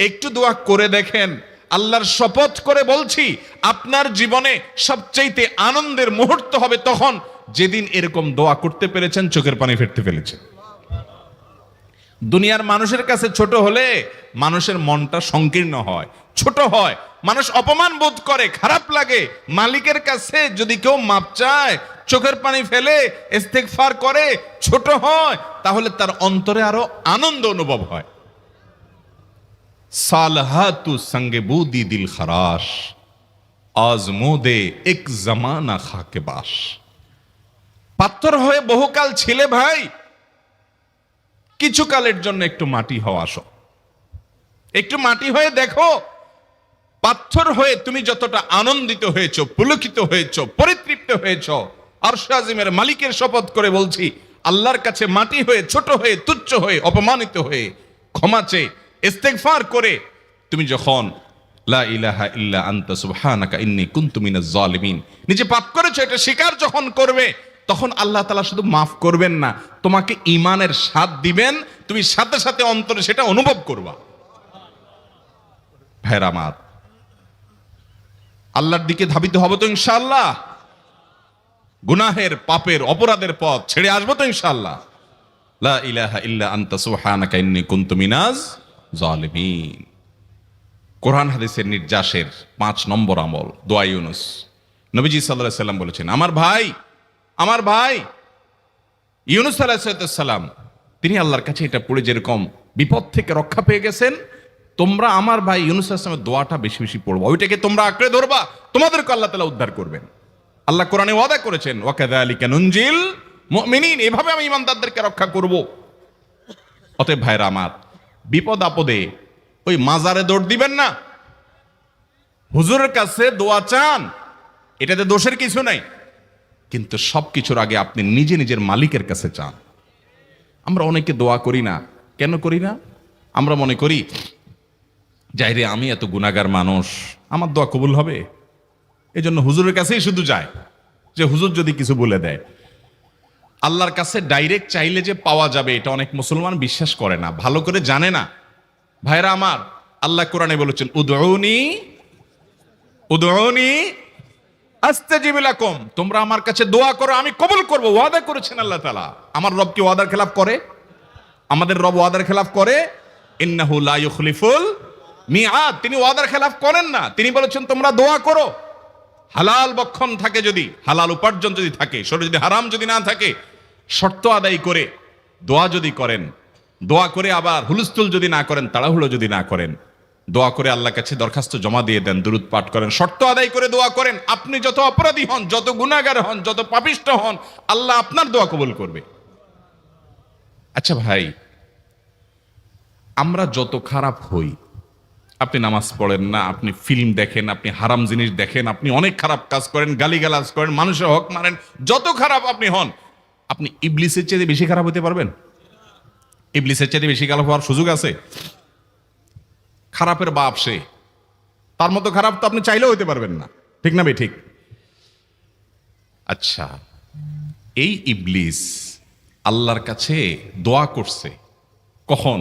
একটু দোয়া করে দেখেন, আল্লাহর শপথ করে বলছি, আপনার জীবনে সবচাইতে আনন্দের মুহূর্ত হবে তখন যেদিন এরকম দোয়া করতে পেরেছেন, চোখের পানি ফেলতে পেরেছেন। দুনিয়ার মানুষের কাছে ছোট হলে মানুষের মনটা সংকীর্ণ হয়, ছোট হয়, মানুষ অপমান বোধ করে, খারাপ লাগে। মালিকের কাছে যদি কেউ মাপ চায়, চোখের পানি ফেলে, ইস্তেগফার করে, ছোট হয়, তাহলে তার অন্তরে আরো আনন্দ অনুভব হয়। সালহাতু সঙ্গে বুদি দিল খরাশ, আজমোদে এক জামানা খাকে বাস। পাথর হয়ে বহুকাল ছিলে ভাই, কিছু কালের জন্য একটু মাটি হও, আসো, একটু মাটি হয়ে দেখো। পাথর হয়ে তুমি যতটা আনন্দিত হয়েছো, পুলকিত হয়েছো, পরিতৃপ্ত হয়েছো, আরশে আজিমের মালিকের শপথ করে বলছি, আল্লাহর কাছে মাটি হয়ে, ছোট হয়ে, তুচ্ছ হয়ে, অপমানিত হয়ে, ক্ষমা চেয়ে, ইস্তেগফার করে তুমি যখন লা ইলাহা ইল্লা আনতা সুবহানাকা ইন্নী কুনতু মিনাজ জালিমিন, নিজে পাপ করেছো এটা স্বীকার যখন করবে, তখন আল্লাহ তাআলা শুধু মাফ করবেন না, তোমাকে ঈমানের স্বাদ দিবেন, তুমি সাথে সাথে অন্তরে সেটা অনুভব করবা। ভাইরা আমার, আল্লাহর দিকে ধাবিত হব তো ইনশাআল্লাহ, গুনাহের, পাপের, অপরাধের পথ ছেড়ে আসবো তো ইনশাআল্লাহ। লা ইলাহা ইল্লা আনতা সুবহানাকা ইন্নী কুনতু মিনাজ জালিমিন। কোরআন হাদিসের নির্যাসের 5 নম্বর আমল দোয়া ইউনুস। নবীজি সাল্লাল্লাহু আলাইহি সাল্লাম বলেছেন, আমার ভাই ইউনুস আলাইহিস সালাম তিনি আল্লাহর কাছে এটা পড়ে যেরকম বিপদ থেকে রক্ষা পেয়ে গেছেন, তোমরা আমার ভাই ইউনুস আলাইহিস সালামের দোয়াটা বেশি বেশি পড়বা, ওইটাকে তোমরা আঁকড়ে ধরবা, তোমাদেরকে আল্লাহ তাআলা উদ্ধার করবেন। আল্লাহ কোরআনে ওয়াদা করেছেন, ওয়া কাযালিকা নুনজিল মুমিনিন, এভাবে আমি ঈমানদারদেরকে রক্ষা করব। অতএব ভাইরা আমার, বিপদ আপদে ওই মাজারে দৌড় দিবেন না, হুজুরের কাছে দোয়া চান, এটাতে দোষের কিছু নাই, কিন্তু সবকিছুর আগে আপনি নিজে নিজের মালিকের কাছে চান। আমরা অনেকে দোয়া করি না, কেন করি না? আমরা মনে করি যাই রে, আমি এত গুনাহগার মানুষ, আমার দোয়া কবুল হবে, এই জন্য হুজুরের কাছেই শুধু যায়, যে হুজুর যদি কিছু বলে দেয়। আল্লাহর কাছে ডাইরেক্ট চাইলে যে পাওয়া যাবে, এটা অনেক মুসলমান বিশ্বাস করে না, ভালো করে জানে না। ভাইরা আমার, আল্লাহ কোরআনে বলেছেন, উদউনি আস্তাজিব লাকুম, তোমরা আমার কাছে দোয়া করো, আমি কবুল করব, ওয়াদা করেছেন আল্লাহ তাআলা। আমার রব কি ওয়াদার খেলাফ করে? আমাদের রব ওয়াদার খেলাফ করে? ইন্নাহু লা ইউখলিফুল মিআদ, তিনি ওয়াদার খেলাফ করেন না। তিনি বলেছেন তোমরা দোয়া করো, হালাল বক্ষণ থাকে, যদি হালাল উপার্জন যদি থাকে, শরীরে যদি হারাম যদি না থাকে, শর্ত আদায় করে দোয়া যদি করেন, দোয়া করে আবার হুলস্থুল যদি না করেন, তাড়াহুড়ো যদি না করেন, দোয়া করে আল্লাহর কাছে দরখাস্ত জমা দিয়ে দেন, দুরূদ পাঠ করেন, শর্ত আদায় করে দোয়া করেন, আপনি যত অপরাধী হন, যত গুনাহগার হন, যত পাপিষ্ঠ হন, আল্লাহ আপনার দোয়া কবুল করবে। আচ্ছা ভাই, আমরা যত খারাপ হই, আপনি নামাজ পড়েন না, আপনি ফিল্ম দেখেন, আপনি হারাম জিনিস দেখেন, আপনি অনেক খারাপ কাজ করেন, গালিগালাজ করেন, মানুষের হক মারেন, যত খারাপ আপনি হন, আপনি ইবলিসের চেয়ে বেশি খারাপ হতে পারবেন? ইবলিসের চেয়ে বেশি খারাপ হওয়ার সুযোগ আছে? খারাপের বাপ সে, তার মতো খারাপ তো আপনি চাইলেও হতে পারবেন না, ঠিক না ভাই? ঠিক। আচ্ছা, এই ইবলিস আল্লাহর কাছে দোয়া করছে কখন?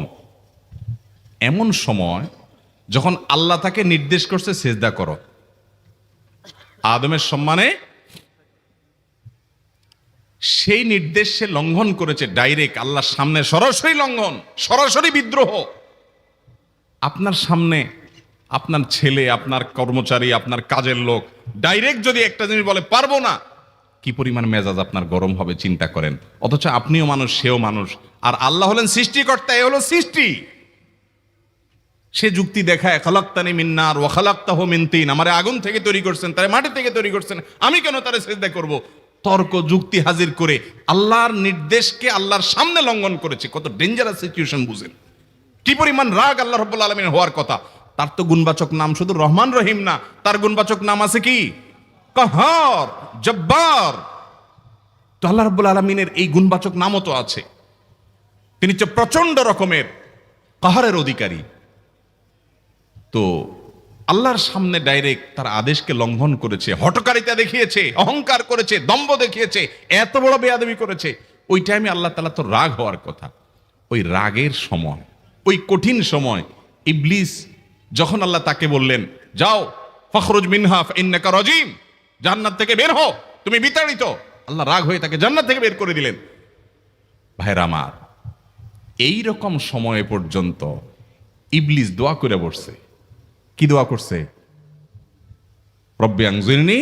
এমন সময় যখন আল্লাহ তাকে নির্দেশ করছে সিজদা করো, আদমের সম্মানে। সেই নির্দেশ সে লঙ্ঘন করেছে, ডাইরেক্ট আল্লাহর সামনে সরাসরি লঙ্ঘন, সরাসরি বিদ্রোহ। আপনার সামনে আপনার ছেলে, আপনার কর্মচারী, আপনার কাজের লোক ডাইরেক্ট যদি একটা জিনিস বলে পারবো না, কি পরিমাণ মেজাজ আপনার গরম হবে চিন্তা করেন। অথচ আপনিও মানুষ, সেও মানুষ, আর আল্লাহ হলেন সৃষ্টিকর্তা, এ হলো সৃষ্টি। সে যুক্তি দেখায়, খালাক্তানি মিন নার ওয়া খালাক্তাহু মিন তিন, আমারে আগুন থেকে তৈরি করছেন, তারে মাটি থেকে তৈরি করছেন, আমি কেন তারে সিজদা করব? তর্ক যুক্তি হাজির করে আল্লাহর নির্দেশকে আল্লাহর সামনে লঙ্ঘন করেছে। কত ডেঞ্জারাস সিচুয়েশন বুঝেন, কি পরিমাণ রাগ আল্লাহ রাব্বুল আলামিন হওয়ার কথা। তার তো গুণবাচক নাম শুধু রহমান রহিম না, তার গুণবাচক নাম আছে কি? কাহার, জব্বার। তো আল্লাহ রাব্বুল আলামিনের এই গুণবাচক নামও তো আছে, তিনি হচ্ছে প্রচন্ড রকমের কাহারের অধিকারী। তো আল্লাহর সামনে ডাইরেক্ট তার আদেশকে লঙ্ঘন করেছে, হঠকারিতা দেখিয়েছে, অহংকার করেছে, দম্ভ দেখিয়েছে, এত বড় বেয়াদবি করেছে। ওই টাইমে আল্লাহ তাআলা তো রাগ হওয়ার কথা। ওই রাগের সময়, ওই কঠিন সময় ইবলিস যখন আল্লাহ তাকে বললেন, যাও ফখরুজ মিনহা ফাইন্নাকা রাজিম, জান্নাত থেকে বের হও, তুমি বিতাড়িত, আল্লাহ রাগ হয়ে তাকে জান্নাত থেকে বের করে দিলেন। ভাইরা আমার, এই রকম সময় পর্যন্ত ইবলিস দোয়া করে বসছে। কি দোয়া করছে? রব্বি আনজিরনি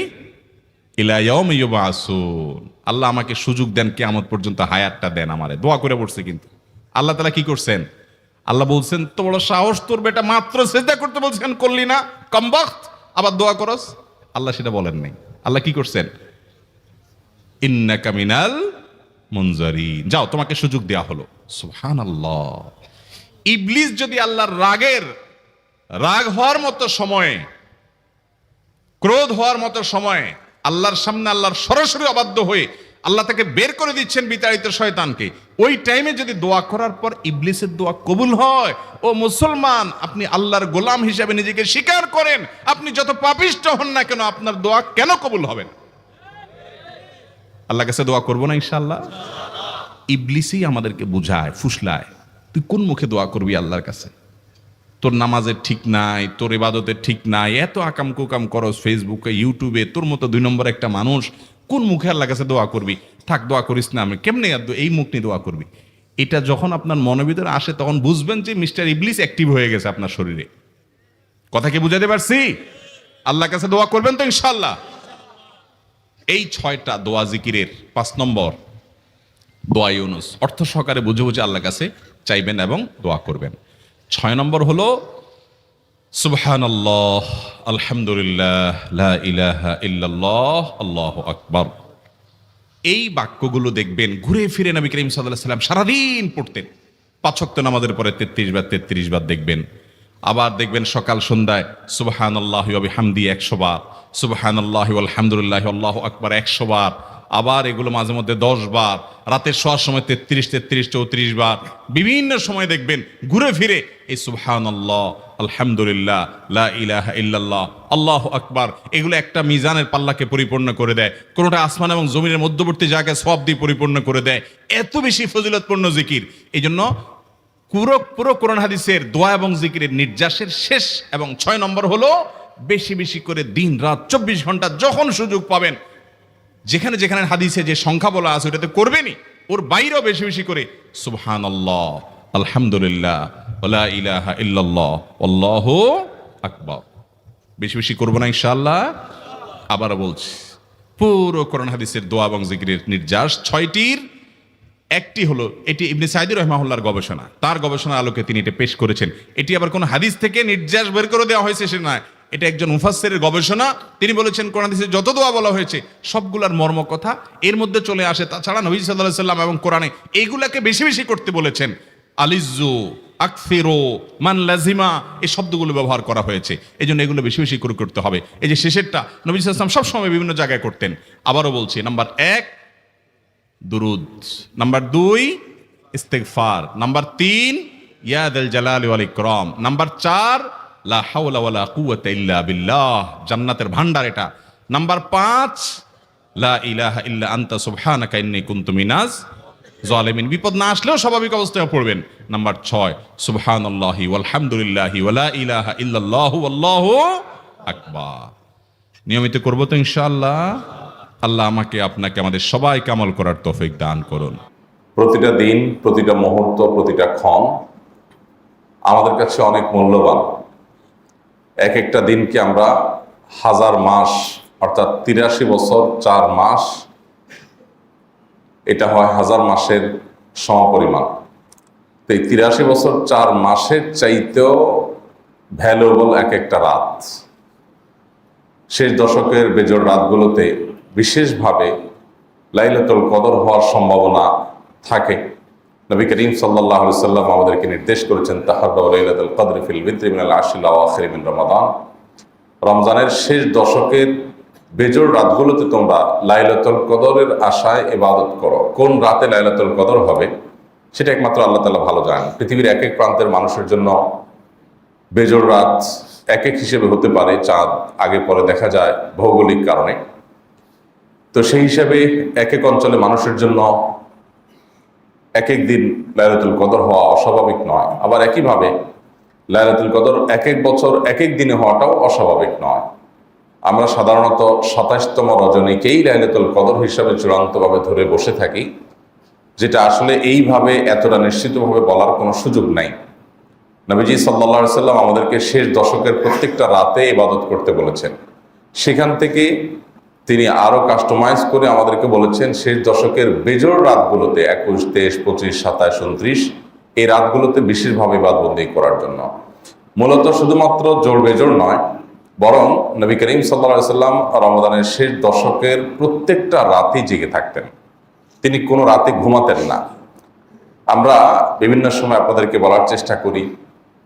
ইলা ইয়াউমি ইউবআসুন, আল্লাহ আমাকে সুযোগ দেন, কিয়ামত পর্যন্ত হায়াতটা দেন আমারে, দোয়া করে বসছে। কিন্তু আল্লাহ তাআলা কি করছেন? আল্লাহ বলছেন, তো বড় সাহস তোর, বেটা মাত্র সিজদা করতে বলছেন, করলি না, কমবখত, আবার দোয়া করস। আল্লাহ সেটা বলেন নাই। আল্লাহ কি করছেন? ইন্নাকা মিনাল মুনজারিন, যাও তোমাকে সুযোগ দেয়া হলো। সুবহানাল্লাহ। ইবলিস যদি আল্লাহর রাগ হওয়ার মতো সময়ে, ক্রোধ হওয়ার মতো সময়ে আল্লাহর সামনে আল্লাহর সরাসরি অবাধ্য হয়ে আল্লাহ তাকে বের করে দিচ্ছেন, বিতাড়িত শয়তানকে, ওই টাইমে যদি দোয়া করার পর ইবলিসের দোয়া কবুল হয়, ও মুসলমান, আপনি আল্লাহর গোলাম হিসেবে নিজেকে স্বীকার করেন, আপনি যত পাপিষ্ঠ হন না কেন, আপনার দোয়া কেন কবুল হবে না? আল্লাহর কাছে দোয়া করবো না ইনশাআল্লাহ? ইবলিসই আমাদেরকে বুঝায়, ফুসলায়, তুই কোন মুখে দোয়া করবি আল্লাহর কাছে? তোর নামাজের ঠিক নাই, তোর ইবাদতের ঠিক নাই, এত আকাম কুকাম করস ফেসবুকে, ইউটিউবে, তোর মতো 2 নম্বর একটা মানুষ, কোন মুখে আল্লাহর কাছে দোয়া করবি? থাক, দোয়া করিস না, আমি কেমনে এই মুখ নিয়ে দোয়া করবি? এটা যখন আপনার মনের ভিতরে আসে, তখন বুঝবেন যে মিস্টার ইবলিস অ্যাক্টিভ হয়ে গেছে আপনার শরীরে। কথা কি বুঝাতে পারছি? আল্লাহর কাছে দোয়া করবেন তো ইনশাআল্লাহ। এই 6টা দোয়া জিকিরের 5 নম্বর দোয়া ইউনুস, অর্থ সহকারে বুঝে বুঝে আল্লাহর কাছে চাইবেন এবং দোয়া করবেন। 6 নম্বর হলো সুবহানাল্লাহ, আলহামদুলিল্লাহ, লা ইলাহা ইল্লাল্লাহ, আল্লাহু আকবার। এই বাক্যগুলো দেখবেন ঘুরে ফিরে নবী করিম সাল্লাল্লাহু আলাইহি ওয়াসাল্লাম সারাদিন পড়তেন। 5 ওয়াক্ত নামাজের পরে 33 বার দেখবেন। আবার দেখবেন সকাল সন্ধ্যায় সুবহানাল্লাহি ওয়া বিহামদি 100 বার, সুবহানাল্লাহি ওয়াল হামদুলিল্লাহি আল্লাহু আকবার 100 বার। আবার এগুলো মাঝে মধ্যে 10 বার, রাতের শোয়ার সময় 33, 34 বার। বিভিন্ন সময় দেখবেন ঘুরে ফিরে এই সুবহানাল্লাহ, আলহামদুলিল্লাহ, লা ইলাহা ইল্লাল্লাহ, আল্লাহু আকবার, এগুলো একটা মিজানের পাল্লাকে পরিপূর্ণ করে দেয়। কোনোটা আসমান এবং জমিনের মধ্যবর্তী জায়গায় সওয়াব দিয়ে পরিপূর্ণ করে দেয়। এত বেশি ফজিলতপূর্ণ জিকির। এই জন্য পুরো কোরআন হাদিসের দোয়া এবং জিকিরের নির্যাসের শেষ এবং 6 নম্বর হলো বেশি বেশি করে দিন রাত 24 ঘন্টা যখন সুযোগ পাবেন, যেখানে যেখানে হাদিসে যে সংখ্যা বলা আছে ওটাতে করবেনই, ওর বাইরেও বেশি বেশি করে সুবহানাল্লাহ, আলহামদুলিল্লাহ, লা ইলাহা ইল্লাল্লাহ, আল্লাহু আকবার বেশি বেশি করবো না ইনশাআল্লাহ। আবারও বলছি, পুরো কোরআন হাদিসের দোয়া এবং জিকিরের নির্যাস 6টির একটি হলো, এটি ইবনে সাঈদী রাহিমাহুল্লাহর গবেষণা, তার গবেষণার আলোকে তিনি এটা পেশ করেছেন। এটি আবার কোন হাদিস থেকে নির্যাস বের করে দেওয়া হয়েছে সে নয়, এটা একজন মুফাসসিরের গবেষণা। তিনি বলেছেন কোরআন হাদিসে যত দোয়া বলা হয়েছে সবগুলার মর্ম কথা এর মধ্যে চলে আসে। তাছাড়া নবী সাল্লাল্লাহু আলাইহি সাল্লাম এবং কোরআনে এইগুলাকে বেশি বেশি করতে বলেছেন। আলিজ্জু, আকসিরু, মান লাজিমা, এই শব্দগুলো ব্যবহার করা হয়েছে। এই জন্য এগুলো বেশি বেশি করে করতে হবে। এই যে শেষেরটা নবী সাল্লাল্লাহু আলাইহি ওয়াসাল্লাম সবসময় বিভিন্ন জায়গায় করতেন। আবারও বলছি, নাম্বার 1 দুরুদ, নাম্বার 2 ইস্তিগফার, নাম্বার 3 ইয়া যাল জালালি ওয়াল ইকরাম, নাম্বার 4 লা হাওলা ওয়ালা কুওয়াতা ইল্লা বিল্লাহ, জান্নাতের ভান্ডার এটা। নাম্বার 5 লা ইলাহা ইল্লা আনতা সুবহানাকা ইন্নী কুনতু মিনাজ জালিমিন, বিপদ না আসলেও স্বাভাবিক অবস্থায় পড়বেন। নাম্বার 6 সুবহানাল্লাহি ওয়াল হামদুলিল্লাহি ওয়া লা ইলাহা ইল্লাল্লাহু আল্লাহু আকবার। নিয়মিত করব তো ইনশাআল্লাহ। আল্লাহ আমাকে আপনাকে আমাদের সবাইকে আমল করার তৌফিক দান করুন। প্রতিটা দিন, প্রতিটা মুহূর্ত, প্রতিটা ক্ষণ আমাদের কাছে অনেক মূল্যবান। এক একটা দিনকে আমরা 1000 মাস, অর্থাৎ 83 বছর 4 মাস, এটা হয় 1000 মাসের সমপরিমাণ। তো এই 83 বছর 4 মাসের চাইতেও ভ্যালুয়েবল এক একটা রাত। শেষ দশকের বেজোড় রাতগুলোতে বিশেষভাবে লাইলাতুল কদর হওয়ার সম্ভাবনা থাকে। নবী করিম সাল্লাল্লাহু আলাইহি সাল্লাম আমাদেরকে নির্দেশ করেছেন, তাহাররাউ লাইলাতুল কদরি ফিল বিদরি মিনাল আশরিল আওয়াখির মিন রমাদান। রমজানের শেষ দশকের বেজোড় রাতগুলোতে তোমরা লাইলাতুল কদরের আশায় ইবাদত করো। কোন রাতে লাইলাতুল কদর হবে সেটা একমাত্র আল্লাহ তাআলা ভালো জানেন। পৃথিবীর এক এক প্রান্তের মানুষের জন্য বেজোড় রাত এক এক হিসেবে হতে পারে, চাঁদ আগে পরে দেখা যায় ভৌগোলিক কারণে। তো সেই হিসাবে এক এক অঞ্চলে মানুষের জন্য এক এক দিন লাইলাতুল কদর হওয়া অস্বাভাবিক নয়। আবার একইভাবে লাইলাতুল কদর এক এক বছর এক এক দিনে হওয়াটাও অস্বাভাবিক নয়। আমরা সাধারণত 27তম রজনীকেই লাইলাতুল কদর হিসাবে চূড়ান্তভাবে ধরে বসে থাকি, যেটা আসলে এইভাবে এতটা নিশ্চিতভাবে বলার কোনো সুযোগ নাই। নবীজি সাল্লাল্লাহু আলাইহি সাল্লাম আমাদেরকে শেষ দশকের প্রত্যেকটা রাতে ইবাদত করতে বলেছেন। সেখান থেকে তিনি আরো কাস্টমাইজ করে আমাদেরকে বলেছেন শেষ দশকের বেজোড় রাতগুলোতে 21, 23, 25, 27, 29 এই রাতগুলোতে বিশেষভাবে ইবাদতবন্দি করার জন্য। মূলত শুধুমাত্র জোড় বেজোড় নয়, বরং নবী করিম সাল্লাল্লাহু আলাইহি সাল্লাম রমাদানের শেষ দশকের প্রত্যেকটা রাতেই জেগে থাকতেন। তিনি কোনো রাতে ঘুমাতেন না। আমরা বিভিন্ন সময় আপনাদেরকে বলার চেষ্টা করি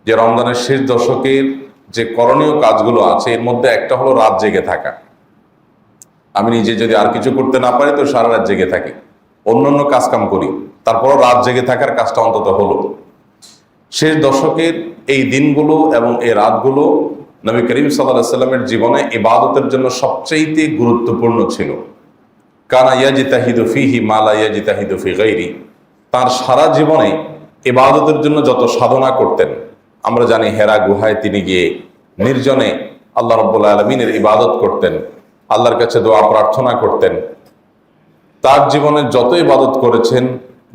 যে রমজানের শেষ দশকের যে করণীয় কাজগুলো আছে এর মধ্যে একটা হলো রাত জেগে থাকা। আমি নিজে যদি আর কিছু করতে না পারি তো সারা রাত জেগে থাকি, অন্যান্য কাজকাম করি, তারপরও রাত জেগে থাকার কাজটা অন্তত হলো। শেষ দশকের এই দিনগুলো এবং এই রাতগুলো নবী করিম সাল্লাল্লাহু আলাইহি সাল্লামের জীবনে ইবাদতের জন্য সবচেয়ে গুরুত্বপূর্ণ ছিল। কানা ইয়াজতাহিদু ফীহি মা লা ইয়াজতাহিদু ফী গায়রি, তার সারা জীবনে ইবাদতের জন্য যত সাধনা করতেন। আমরা জানি হেরা গুহায় তিনি গিয়ে নির্জনে আল্লাহ রাব্বুল আলামিনের ইবাদত করতেন, আল্লাহর কাছে দোয়া প্রার্থনা করতেন। তার জীবনে যত ইবাদত করেছেন,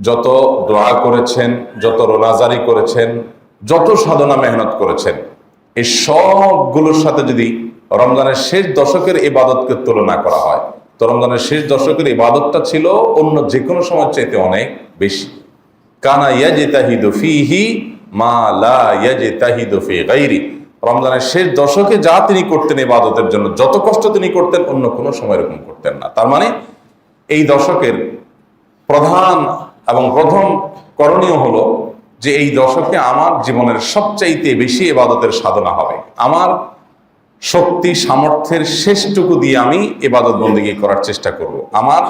যত দোয়া করেছেন, যত রোনাজারি করেছেন, যত সাধনা মেহনত করেছেন, এই সবগুলোর সাথে যদি রমজানের শেষ দশকের ইবাদতকে তুলনা করা হয়, তো রমজানের শেষ দশকের ইবাদতটা ছিল অন্য যে কোনো সময় চাইতে অনেক বেশি। কানা ইয়াজতাহিদু ফীহি মা লা ইয়াজতাহিদু ফী গায়রি। রমজানের শেষ দশকে যা তিনি করতেন ইবাদতের জন্য, যত কষ্ট তিনি করতেন, অন্য কোনো সময় এরকম করতেন না। তার মানে এই দশকের প্রধান এবং প্রথম করণীয় হলো যে এই দশকে আমার জীবনের সবচাইতে বেশি ইবাদতের সাধনা হবে। আমার শক্তি সামর্থ্যের শেষটুকু দিয়ে আমি ইবাদত বন্দেগী করার চেষ্টা করব। আমার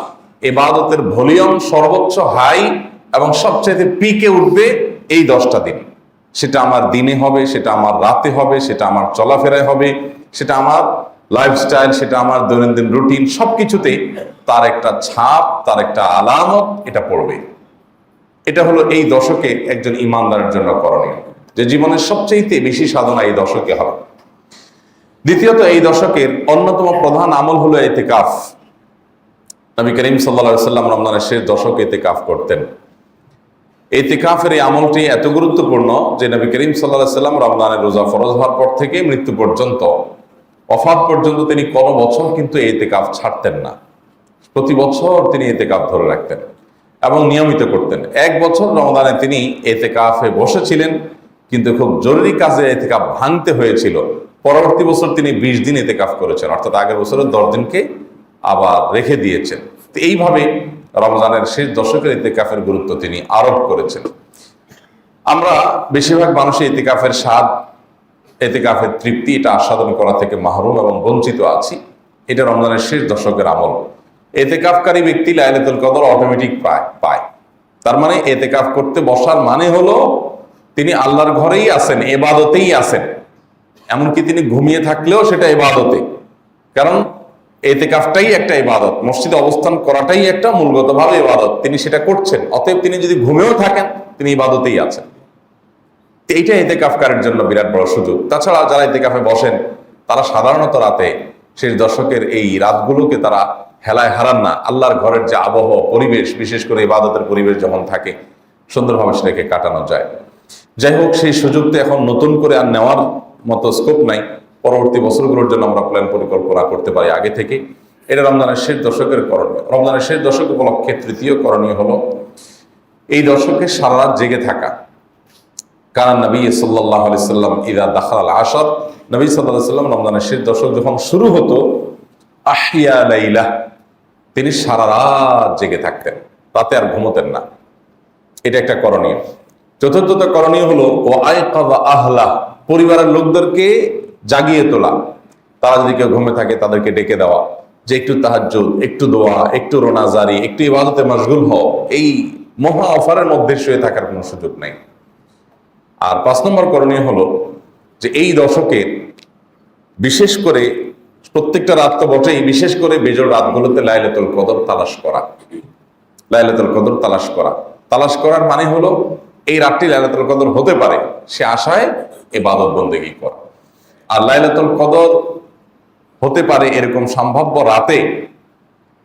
ইবাদতের ভলিউম সর্বোচ্চ হাই এবং সবচাইতে পিকে উঠবে এই 10টা দিন। সেটা আমার দিনে হবে, সেটা আমার রাতে হবে, সেটা আমার চলাফেরায় হবে, সেটা আমার লাইফস্টাইল, সেটা আমার দৈনন্দিন রুটিন, সবকিছুতেই তার একটা ছাপ, তার একটা আলামত এটা পড়বে। এটা হলো এই দশকে একজন ইমানদারের জন্য করণীয়, যে জীবনের সবচাইতে বেশি সাধনা এই দশকে হবে। দ্বিতীয়ত, এই দশকের অন্যতম প্রধান আমল হলো ইতিকাফ। নবী করিম সাল্লাল্লাহু আলাইহি সাল্লাম রমজানের শেষ দশকে ইতিকাফ করতেন। ইতিকাফের এই আমলটি এত গুরুত্বপূর্ণ যে নবী করিম সাল্লাল্লাহু আলাইহি সাল্লাম রমজানের রোজা ফরজ হওয়ার পর থেকে মৃত্যু পর্যন্ত, ওফাত পর্যন্ত তিনি কোনো বছর কিন্তু ইতিকাফ ছাড়তেন না। প্রতি বছর তিনি ইতিকাফ ধরে রাখতেন এবং নিয়মিত করতেন। এক বছর রমজানে তিনি ইতিকাফে বসেছিলেন, কিন্তু খুব জরুরি কাজে ইতিকাফ ভাঙতে হয়েছিল। পরবর্তী বছর তিনি 20 দিন ইতিকাফ করেছেন, অর্থাৎ আগের বছরের 10 দিনকে আবার রেখে দিয়েছেন। তো এইভাবে রমজানের শেষ দশকের ইতিকাফের গুরুত্ব তিনি আরোপ করেছেন। আমরা বেশিরভাগ মানুষই ইতিকাফের স্বাদ, ইতিকাফের তৃপ্তি এটা আস্বাদন করা থেকে মাহরুম এবং বঞ্চিত আছি। এটা রমজানের শেষ দশকের আমল। ইতিকাফকারী ব্যক্তি লাইলাতুল কদর অটোমেটিক পায়। তার মানে ইতিকাফ করতে বসার মানে হলো তিনি আল্লাহর ঘরেই আছেন, ইবাদতেই আছেন। এমনকি তিনি ঘুমিয়ে থাকলেও সেটা ইবাদতে, কারণ ইতিকাফটাই একটা ইবাদত, মসজিদে অবস্থান করাটাই একটা মূলগতভাবে ইবাদত। তিনি সেটা করছেন, অতএব তিনি যদি ঘুমেও থাকেন তিনি ইবাদতেই আছেন। এইটা ইতিকাফকারীর জন্য বিরাট বড় সুযোগ। তাছাড়া যারা ইতিকাফে বসেন তারা সাধারণত রাতে, শেষ দশকের এই রাতগুলোকে তারা হেলায় হারান না। আল্লাহর ঘরের যে আবহাওয়া পরিবেশ, বিশেষ করে ইবাদতের পরিবেশ যখন থাকে, সুন্দরভাবে সেটাকে কাটানো যায়। যাই হোক, সেই সুযোগটা এখন নতুন করে আর নেওয়ার মতো স্কোপ নাই। পরবর্তী বছরগুলোর জন্য আমরা প্ল্যান পরিকল্পনা করতে পারি আগে থেকে। এটা রমজানের শেষ দশকের করণীয়। রমজানের শেষ দশক উপলক্ষে তৃতীয় করণীয় হলো এই দশকে সারা রাত জেগে থাকা। কারণ নবী সাল্লাল্লাহু আলাইহি সাল্লাম ইযা দাখালাল আশর, নবী সাল্লাল্লাহু আলাইহি সাল্লাম রমজানের শেষ দশক যখন শুরু হতো, আহিয়া লাইলা, তিনি সারা রাত জেগে থাকতেন, রাতে আর ঘুমোতেন না। এটা একটা করণীয়। চতুর্থত করণীয় হলো ও আয়কাযা আহলা, পরিবারের লোকদেরকে জাগিয়ে তোলা। তারা যদি কেউ ঘুমে থাকে তাদেরকে ডেকে দেওয়া, যে একটু তাহাজ্জুদ, একটু দোয়া, একটু রোনাজারি, একটু ইবাদতে মশগুল হও। এই মহা অফারের মধ্যে শুয়ে থাকার কোনো সুযোগ নেই। আর 5 নম্বর করণীয় হলো যে এই দশকে বিশেষ করে প্রত্যেকটা রাত তো বটেই, বিশেষ করে বেজোড় রাতগুলোতে লাইলাতুল কদর তালাশ করা। লাইলাতুল কদর তালাশ করার মানে হলো এই রাতটি লাইলাতুল কদর হতে পারে সে আশায় ইবাদত বন্দেগী করা। আর লাইলাতুল কদর হতে পারে এরকম সম্ভাব্য রাতে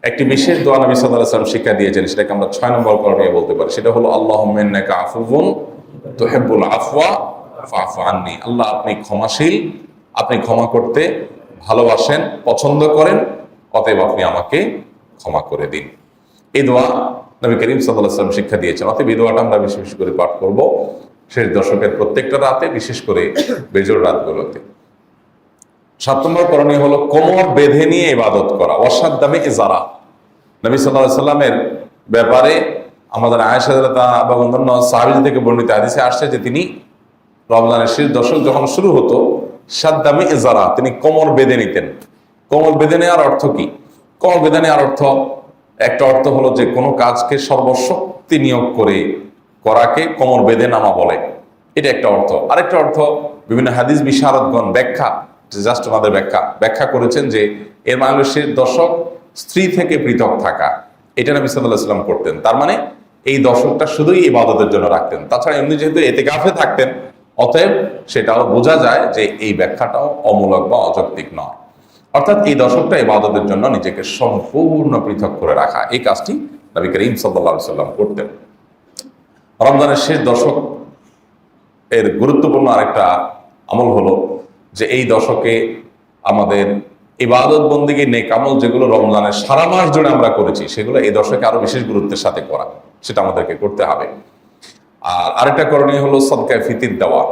একটি বিশেষ দোয়া নবী সাল্লাল্লাহু আলাইহি ওয়াসাল্লাম শিক্ষা দিয়েছেন, সেটাকে আমরা 6 নম্বর করণীয় বলতে পারি। সেটা হলো আল্লাহুম্মা ইন্নাকা আফুউন তুহিব্বুল আফওয়া ফাআফু আন্নী। আল্লাহ, আপনি ক্ষমাশীল, আপনি ক্ষমা করতে ভালোবাসেন, পছন্দ করেন, অতএব আপনি আমাকে ক্ষমা করে দিন। এই দোয়া নবী করিম সাল্লাল্লাহু আলাইহি ওয়াসাল্লাম শিক্ষা দিয়েছেন। অতএব এই দোয়াটা আমরা বেশি বেশি করে পাঠ করব শেষ দশকের প্রত্যেকটা রাতে, বিশেষ করে বেজোড় রাতগুলোতে। 7 নম্বর করণীয় হলো কোমর বেঁধে নিয়ে ইবাদত করা। ওয়াসাদ্দামে ইজারা, নবী সাল্লাল্লাহু আলাইহি ওয়াসাল্লামের ব্যাপারে আমাদের আয়েশা রাদিয়াল্লাহু এবং অন্যান্য সাহাবী থেকে বর্ণিত হাদিসে আসছে যে তিনি রমজানের শেষ দশক যখন শুরু হতো, সাদ্দামে ইজারা, তিনি কোমর বেঁধে নিতেন। কোমর বেঁধে নেওয়ার অর্থ কি? কোমর বেঁধে নেওয়ার অর্থ, একটা অর্থ হলো যে কোনো কাজকে সর্বশক্তি নিয়োগ করে করাকে কোমর বেঁধে নামা বলে, এটা একটা অর্থ। আরেকটা অর্থ বিভিন্ন হাদিস বিশারদগণ জাস্ট ওনাদের ব্যাখ্যা করেছেন যে এর মানে শেষ দশক স্ত্রী থেকে পৃথক থাকা, এটা নবী সাল্লাল্লাহু আলাইহি ওয়াসাল্লাম করতেন। তার মানে এই দশকটা শুধুই ইবাদতের জন্য রাখতেন। তাছাড়া এমনি যেহেতু ইতিকাফে থাকতেন, অতএব সেটাও বোঝা যায় যে এই ব্যাখ্যাটাও অমূলক বা অযৌক্তিক নয়। অর্থাৎ এই দশকটা ইবাদতের জন্য নিজেকে সম্পূর্ণ পৃথক করে রাখা, এই কাজটি নবী করিম সাল্লাল্লাহু আলাইহি ওয়াসাল্লাম করতেন। রমজানের শেষ দশক এর গুরুত্বপূর্ণ আরেকটা আমল হলো যে এই দশকে আমাদের ইবাদত বন্দেগী নেক আমল যেগুলো রমজানের সারা মাস জুড়ে আমরা করেছি সেগুলো এই দশকে আরো বিশেষ গুরুত্বের সাথে করা, সেটা আমাদেরকে করতে হবে। আর আরেকটা করণীয় হলো সদকায়ে ফিতির দেওয়া।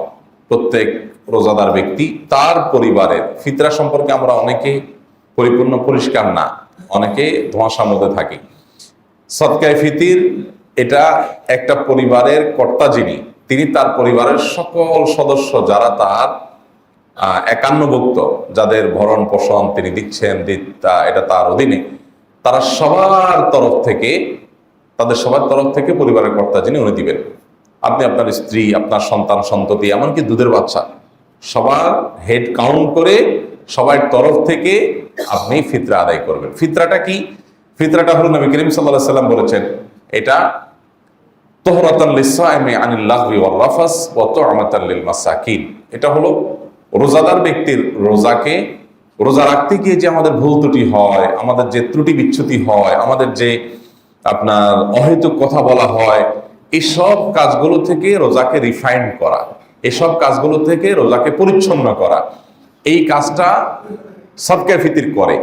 প্রত্যেক রোজাদার ব্যক্তি তার পরিবারের ফিতরা সম্পর্কে আমরা অনেকে পরিপূর্ণ পরিষ্কার না, অনেকে ধোঁয়াশার মধ্যে থাকি। সদকায়ে ফিতির এটা একটা পরিবারের কর্তা যিনি, তিনি তার পরিবারের সকল সদস্য যারা তার একান্নভুক্ত, যাদের ভরণ পোষণ তিনি দিচ্ছেন, এটা তার অধীনে, তারা সবার তরফ থেকে, তাদের সবার তরফ থেকে পরিবারের কর্তা যিনি উনি দিবেন। আপনি আপনার স্ত্রী, আপনার সন্তান সন্ততি, এমনকি দুধের বাচ্চা সবার হেড কাউন্ট করে সবার তরফ থেকে আপনি ফিতরা আদায় করবেন। ফিতরাটা কি? ফিতরাটা হলো নবী করিম সাল্লাল্লাহু আলাইহি ওয়াসাল্লাম বলেছেন এটা তুহরাতান লিস-সাইমি আনিল লাগবি ওয়ার রাফাস ওয়া তু'মাতান লিল মাসাকিন। এটা হলো রোজাদার ব্যক্তির রোজা রাখতে গিয়ে যে আমাদের ভুল ত্রুটি হয়, আমাদের যে ত্রুটি বিচ্যুতি হয়, আমাদের যে আপনার অহেতুক কথা বলা হয়, এসব কাজগুলো থেকে রোজাকে রিফাইন করা, এসব কাজগুলো থেকে রোজাকে পরিচ্ছন্ন করা, এই কাজটা সদকায়ে ফিতির করে,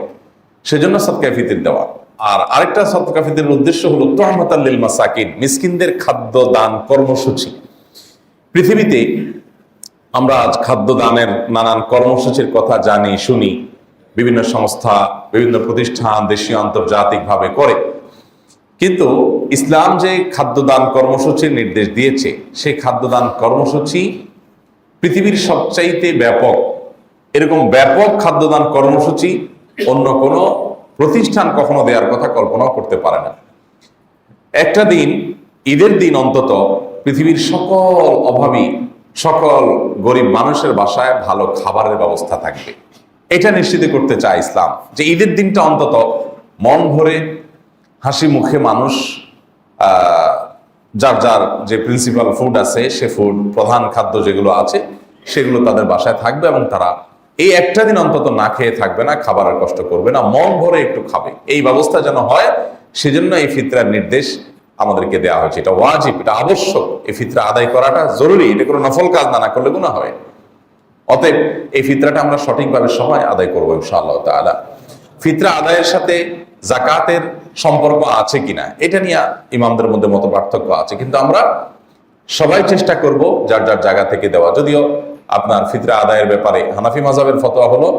সেজন্য সদকায়ে ফিতির দেওয়া। আর আরেকটা সদকায়ে ফিতিরের উদ্দেশ্য হলো তু'মাতান লিল মাসাকিন, মিসকিনদের খাদ্য দান কর্মসূচি। পৃথিবীতে আমরা আজ খাদ্য দানের নানান কর্মসূচির কথা জানি, শুনি, বিভিন্ন সংস্থা, বিভিন্ন প্রতিষ্ঠান দেশীয় আন্তর্জাতিকভাবে করে। কিন্তু ইসলাম যে খাদ্যদান কর্মসূচির নির্দেশ দিয়েছে, সেই খাদ্যদান কর্মসূচি পৃথিবীর সবচাইতে ব্যাপক। এরকম ব্যাপক খাদ্যদান কর্মসূচি অন্য কোনো প্রতিষ্ঠান কখনো দেওয়ার কথা কল্পনাও করতে পারে না। একটা দিন, ঈদের দিন অন্তত, পৃথিবীর সকল অভাবী, সকল গরিব মানুষের বাসায় ভালো খাবারের ব্যবস্থা থাকবে, এটা নিশ্চিত করতে চায় ইসলাম। যে ঈদের দিনটা অন্তত মন ভরে হাসি মুখে মানুষ যার যার যে প্রিন্সিপাল ফুড আছে, সে ফুড, প্রধান খাদ্য যেগুলো আছে সেগুলো তাদের বাসায় থাকবে, এবং তারা এই একটা দিন অন্তত না খেয়ে থাকবে না, খাবারের কষ্ট করবে না, মন ভরে একটু খাবে। এই ব্যবস্থা যেন হয়, সেজন্য এই ফিতরার নির্দেশ আমাদেরকে দেওয়া হয়েছে। এটা ওয়াজিব, এটা আবশ্যক, এই ফিতরা আদায় করাটা জরুরি। এটা কোনো নফল কাজ না, না করলে গুনাহ হবে। অতএব এই ফিতরাটা আমরা সঠিকভাবে সবাই আদায় করবো ইনশাআল্লাহ তাআলা। ফিতরা আদায়ের সাথে যাকাতের সম্পর্ক আছে কিনা এটা নিয়ে ইমামদের মধ্যে মত পার্থক্য আছে, কিন্তু আমরা সবাই চেষ্টা করব যার যার জায়গা থেকে দেওয়া। যদিও আপনার ফিতরা আদায়ের ব্যাপারে হানাফি মাযহাবের ফতোয়া হলো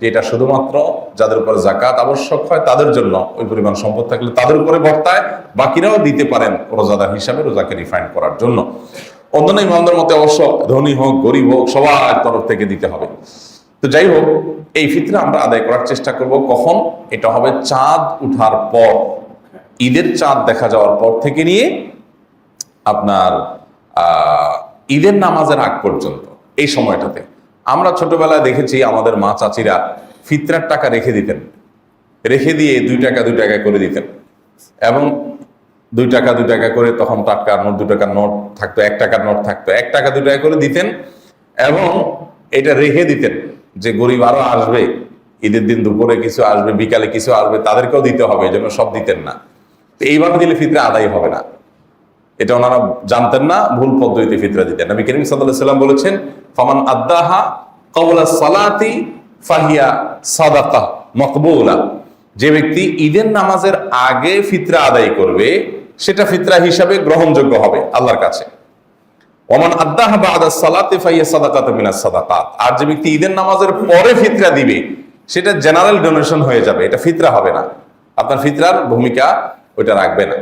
যে এটা শুধুমাত্র যাদের উপর যাকাত আবশ্যক হয় তাদের জন্য, ওই পরিমাণ সম্পদ থাকলে তাদের উপরে বর্তায়, বাকিরাও দিতে পারেন রোজাদার হিসাবে রোজাকে রিফাইন করার জন্য। অন্যান্য ইমামদের মতে অবশ্য ধনী হোক গরিব হোক সবার তরফ থেকে দিতে হবে। তো যাই হোক, এই ফিতরা আমরা আদায় করার চেষ্টা করব কখন? এটা হবে চাঁদ উঠার পর, ঈদের চাঁদ দেখা যাওয়ার পর থেকে নিয়ে আপনার ঈদের নামাজের আগ পর্যন্ত, এই সময়টাতে। আমরা ছোটবেলায় দেখেছি আমাদের মা চাচিরা ফিতরার টাকা রেখে দিতেন, রেখে দিয়ে 2 টাকা 2 টাকা করে দিতেন, এবং 2 টাকা 2 টাকা করে, তখন টাটকা নোট, 2 টাকার নোট থাকতো, 1 টাকার নোট থাকতো, 1 টাকা 2 টাকা করে দিতেন, এবং এটা রেখে দিতেন যে গরিব আরো আসবে, ঈদের দিন দুপুরে কিছু আসবে, বিকালে কিছু আসবে, তাদেরকেও দিতে হবে, এই জন্য সব দিতেন না। তো এইভাবে দিলে ফিতরা আদায় হবে না, এটা ওনারা জানতেন না, ভুল পদ্ধতিতে ফিতরা দিতেন। নবী করিম সাল্লাল্লাহু আলাইহি ওয়াসাল্লাম বলেছেন, ফামান আদ্দাহা ক্বাবলা সালাতি ফাহিয়া সাদাকা মাকবুলা। যে ব্যক্তি ঈদের নামাজের আগে ফিতরা আদায় করবে সেটা ফিতরা হিসাবে গ্রহণযোগ্য হবে আল্লাহর কাছে। ওমান আদ্দাহা বা'দা সালাতি ফাহিয়া সাদাকাতুম মিনাস সাদাকাত। আর যে ব্যক্তি ঈদের নামাজের পরে ফিতরা দিবে সেটা জেনারেল ডোনেশন হয়ে যাবে, এটা ফিতরা হবে না, আপনার ফিতরার ভূমিকা ওইটা রাখবে না।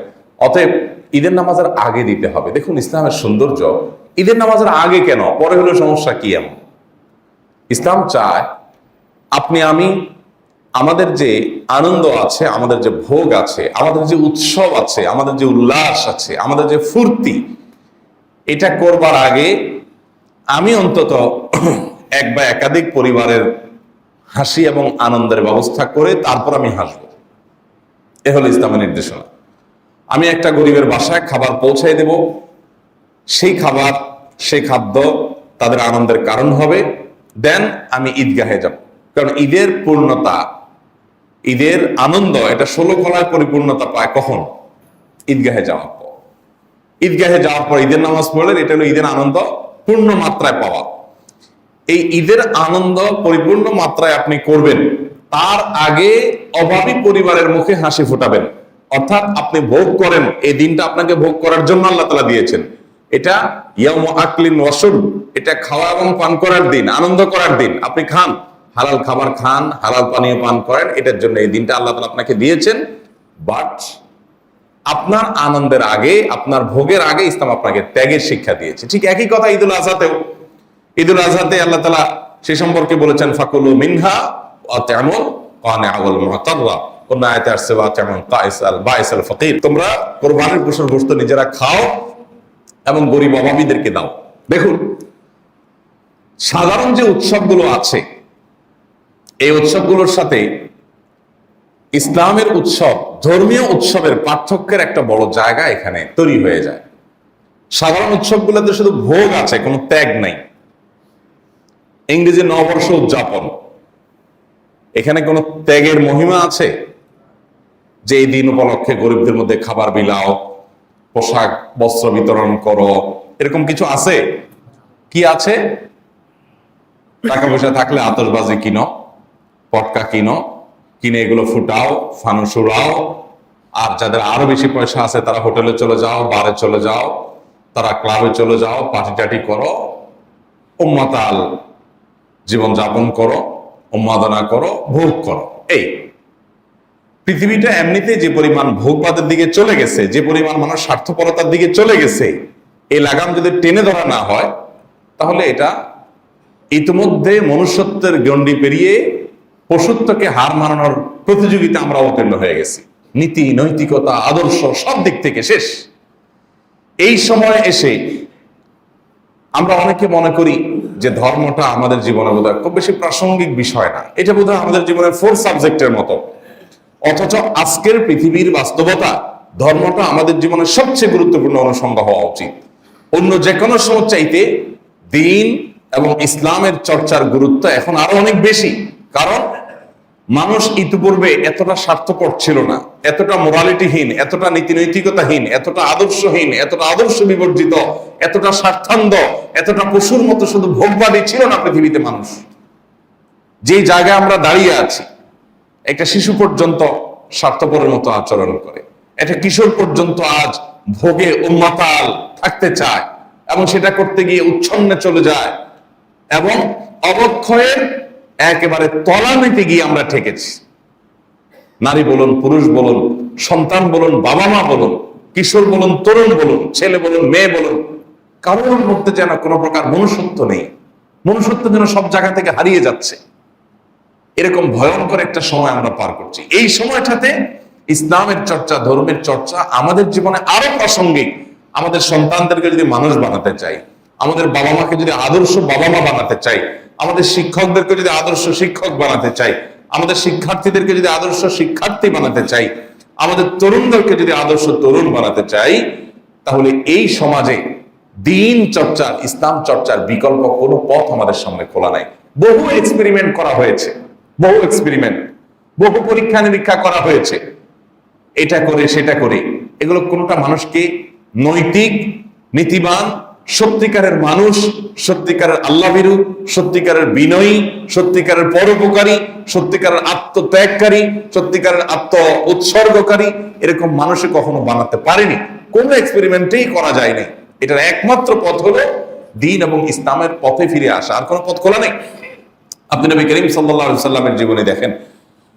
অতএব ঈদের নামাজের আগে দিতে হবে। দেখুন ইসলামের সৌন্দর্য, ঈদের নামাজের আগে কেন, পরে হলে সমস্যা কি? এমন ইসলাম চায় আপনি আমি, আমাদের যে আনন্দ আছে, আমাদের যে ভোগ আছে, আমাদের যে উৎসব আছে, আমাদের যে উল্লাস আছে, আমাদের যে ফুর্তি, এটা করবার আগে আমি অন্তত এক বা একাধিক পরিবারের হাসি এবং আনন্দের ব্যবস্থা করে তারপর আমি হাসবো। এ হলো ইসলামের নির্দেশনা। আমি একটা গরিবের বাসায় খাবার পৌঁছাই দেব, সেই খাবার, সেই খাদ্য তাদের আনন্দের কারণ হবে, দেন আমি ঈদগাহে যাব। কারণ ঈদের পূর্ণতা, ঈদের আনন্দ, এটা 16 কলায় পরিপূর্ণতা পায় কখন? ঈদগাহে যাওয়ার পর। ঈদগাহে যাওয়ার পর ঈদের নামাজ পড়লেন, এটা হলো ঈদের আনন্দ পূর্ণ মাত্রায় পাওয়া। এই ঈদের আনন্দ পরিপূর্ণ মাত্রায় আপনি করবেন, তার আগে অভাবী পরিবারের মুখে হাসি ফোটাবেন। অর্থাৎ আপনি ভোগ করেন, এই দিনটা আপনাকে ভোগ করার জন্য আল্লাহ তাআলা দিয়েছেন। এটা ইয়াউমু আকলিন ওয়া শুরব, এটা খাওয়া এবং পান করার দিন, আনন্দ করার দিন। আপনি খান, হালাল খাবার খান, হালাল পানীয় পান করেন, এটার জন্য এই দিনটা আল্লাহ তাআলা আপনাকে দিয়েছেন। বাট আপনার আনন্দের আগে, আপনার ভোগের আগে ইসলাম আপনাকে ত্যাগের শিক্ষা দিয়েছে। ঠিক একই কথা ঈদুল আজহাতেও। ঈদুল আজহাতে আল্লাহ তাআলা সে সম্পর্কে বলেছেন ফাকুলু মিনহা ওয়া তা'মুল কানিআ ওয়াল মুতাররা, কোন আয়াতে আসছে ওয়া তা'মুল কাইসাল বাইসাল ফাকির, তোমরা কুরবানির পশুর গোশত নিজেরা খাও এবং গরিব অভাবীদেরকে দাও। দেখুন, সাধারণ যে উৎসবগুলো আছে, এই উৎসবগুলোর সাথে ইসলামের উৎসব, ধর্মীয় উৎসবের পার্থক্যের একটা বড় জায়গা এখানে তৈরি হয়ে যায়। সাধারণ উৎসবগুলোতে শুধু ভোগ আছে, কোনো ত্যাগ নাই। ইংরেজি নববর্ষ উদযাপন, এখানে কোনো ত্যাগের মহিমা আছে যে এই দিন উপলক্ষে গরিবদের মধ্যে খাবার বিলাও, পোশাক বস্ত্র বিতরণ করো, এরকম কিছু আছে? কি আছে? টাকা পয়সা থাকলে আতশবাজি কিনো, পটকা কিনো, কিনে এগুলো ফুটাও, ফানুস উড়াও। আর যাদের আরো বেশি পয়সা আছে তারা হোটেলে চলে যাও, বারে চলে যাও, তারা ক্লাবে চলে যাও, পার্টি টাটি করো, উম্মাতাল জীবন যাপন করো, উন্মাদনা করো, ভোগ করো। এই পৃথিবীটা এমনিতে যে পরিমাণ ভোগবাদের দিকে চলে গেছে, যে পরিমাণ মানুষ স্বার্থপরতার দিকে চলে গেছে, এই লাগাম যদি টেনে ধরা না হয় তাহলে এটা ইতিমধ্যে মনুষ্যত্বের গণ্ডি পেরিয়ে পশুত্বকে হার মানানোর প্রতিযোগিতা আমরা অবতীর্ণ হয়ে গেছি। নীতি, নৈতিকতা, আদর্শ সব দিক থেকে শেষ। এই সময় এসে আমরা অনেকে মনে করি যে ধর্মটা আমাদের জীবনে বোধহয় খুব বেশি প্রাসঙ্গিক বিষয় না, এটা বোধহয় আমাদের জীবনের 4 সাবজেক্টের মতো। অথচ আজকের পৃথিবীর বাস্তবতা, ধর্মটা আমাদের জীবনের সবচেয়ে গুরুত্বপূর্ণ অনুষঙ্গ হওয়া উচিত। অন্য যে কোনো সময় চাইতে দ্বীন এবং ইসলামের চর্চার গুরুত্ব এখন আরো অনেক বেশি। কারণ মানুষ ইতিপূর্বে এতটা স্বার্থপর ছিল না, এতটা মোরালিটিহীন, এতটা নীতি নৈতিকতাহীন, এতটা আদর্শহীন, এতটা আদর্শ বিবর্জিত, এতটা স্বার্থান্ধ, এতটা পশুর মতো শুধু ভোগবাদী ছিল না পৃথিবীতে মানুষ। যে জায়গায় আমরা দাঁড়িয়ে আছি, একটা শিশু পর্যন্ত স্বার্থপরের মতো আচরণ করে, একটা কিশোর পর্যন্ত আজ ভোগে উন্মাতাল থাকতে চায় এবং সেটা করতে গিয়ে উচ্ছন্নে চলে যায় এবং অবক্ষয়ের একেবারে তলানিতে গিয়ে আমরা ঠেকেছি। নারী বলুন, পুরুষ বলুন, সন্তান বলুন, বাবা মা বলুন, কিশোর বলুন, তরুণ বলুন, ছেলে বলুন, মেয়ে বলুন, কারোর মধ্যে যেন কোনো প্রকার মনুষ্যত্ব নেই। মনুষ্যত্ব যেন সব জায়গা থেকে হারিয়ে যাচ্ছে। এরকম ভয়ঙ্কর একটা সময় আমরা পার করছি। এই সময়টাতে ইসলামের চর্চা, ধর্মের চর্চা আমাদের জীবনে আরো প্রাসঙ্গিক। আমাদের সন্তানদেরকে যদি মানুষ বানাতে চাই, আমাদের বাবা মাকে যদি আদর্শ বাবা মা বানাতে চাই, আমাদের শিক্ষকদেরকে যদি আদর্শ শিক্ষক বানাতে চাই, আমাদের শিক্ষার্থীদেরকে যদি আদর্শ শিক্ষার্থী বানাতে চাই, আমাদের তরুণদেরকে যদি আদর্শ তরুণ বানাতে চাই, তাহলে এই সমাজে দ্বীন চর্চার, ইসলাম চর্চার বিকল্প কোনো পথ আমাদের সামনে খোলা নাই। বহু এক্সপেরিমেন্ট করা হয়েছে, বহু এক্সপেরিমেন্ট, বহু পরীক্ষা নিরীক্ষা করা হয়েছে, এটা করে সেটা করে। এগুলো কোনটা মানুষকে নৈতিক, নীতিবান, সত্যিকারের মানুষ, সত্যিকারের আল্লাহভীরু, সত্যিকারের বিনয়ী, সত্যিকারের পরোপকারী, সত্যিকারের আত্মত্যাগকারী, সত্যিকারের আত্ম উৎসর্গকারী এরকম মানুষে কখনো বানাতে পারেনি। কোনো এক্সপেরিমেন্টেই করা যায়নি। এটার একমাত্র পথ হলো দ্বীন এবং ইসলামের পথে ফিরে আসা, আর কোনো পথ খোলা নেই। আপনি নবী করিম সাল্লাল্লাহু আলাইহি সাল্লামের জীবনে দেখেন,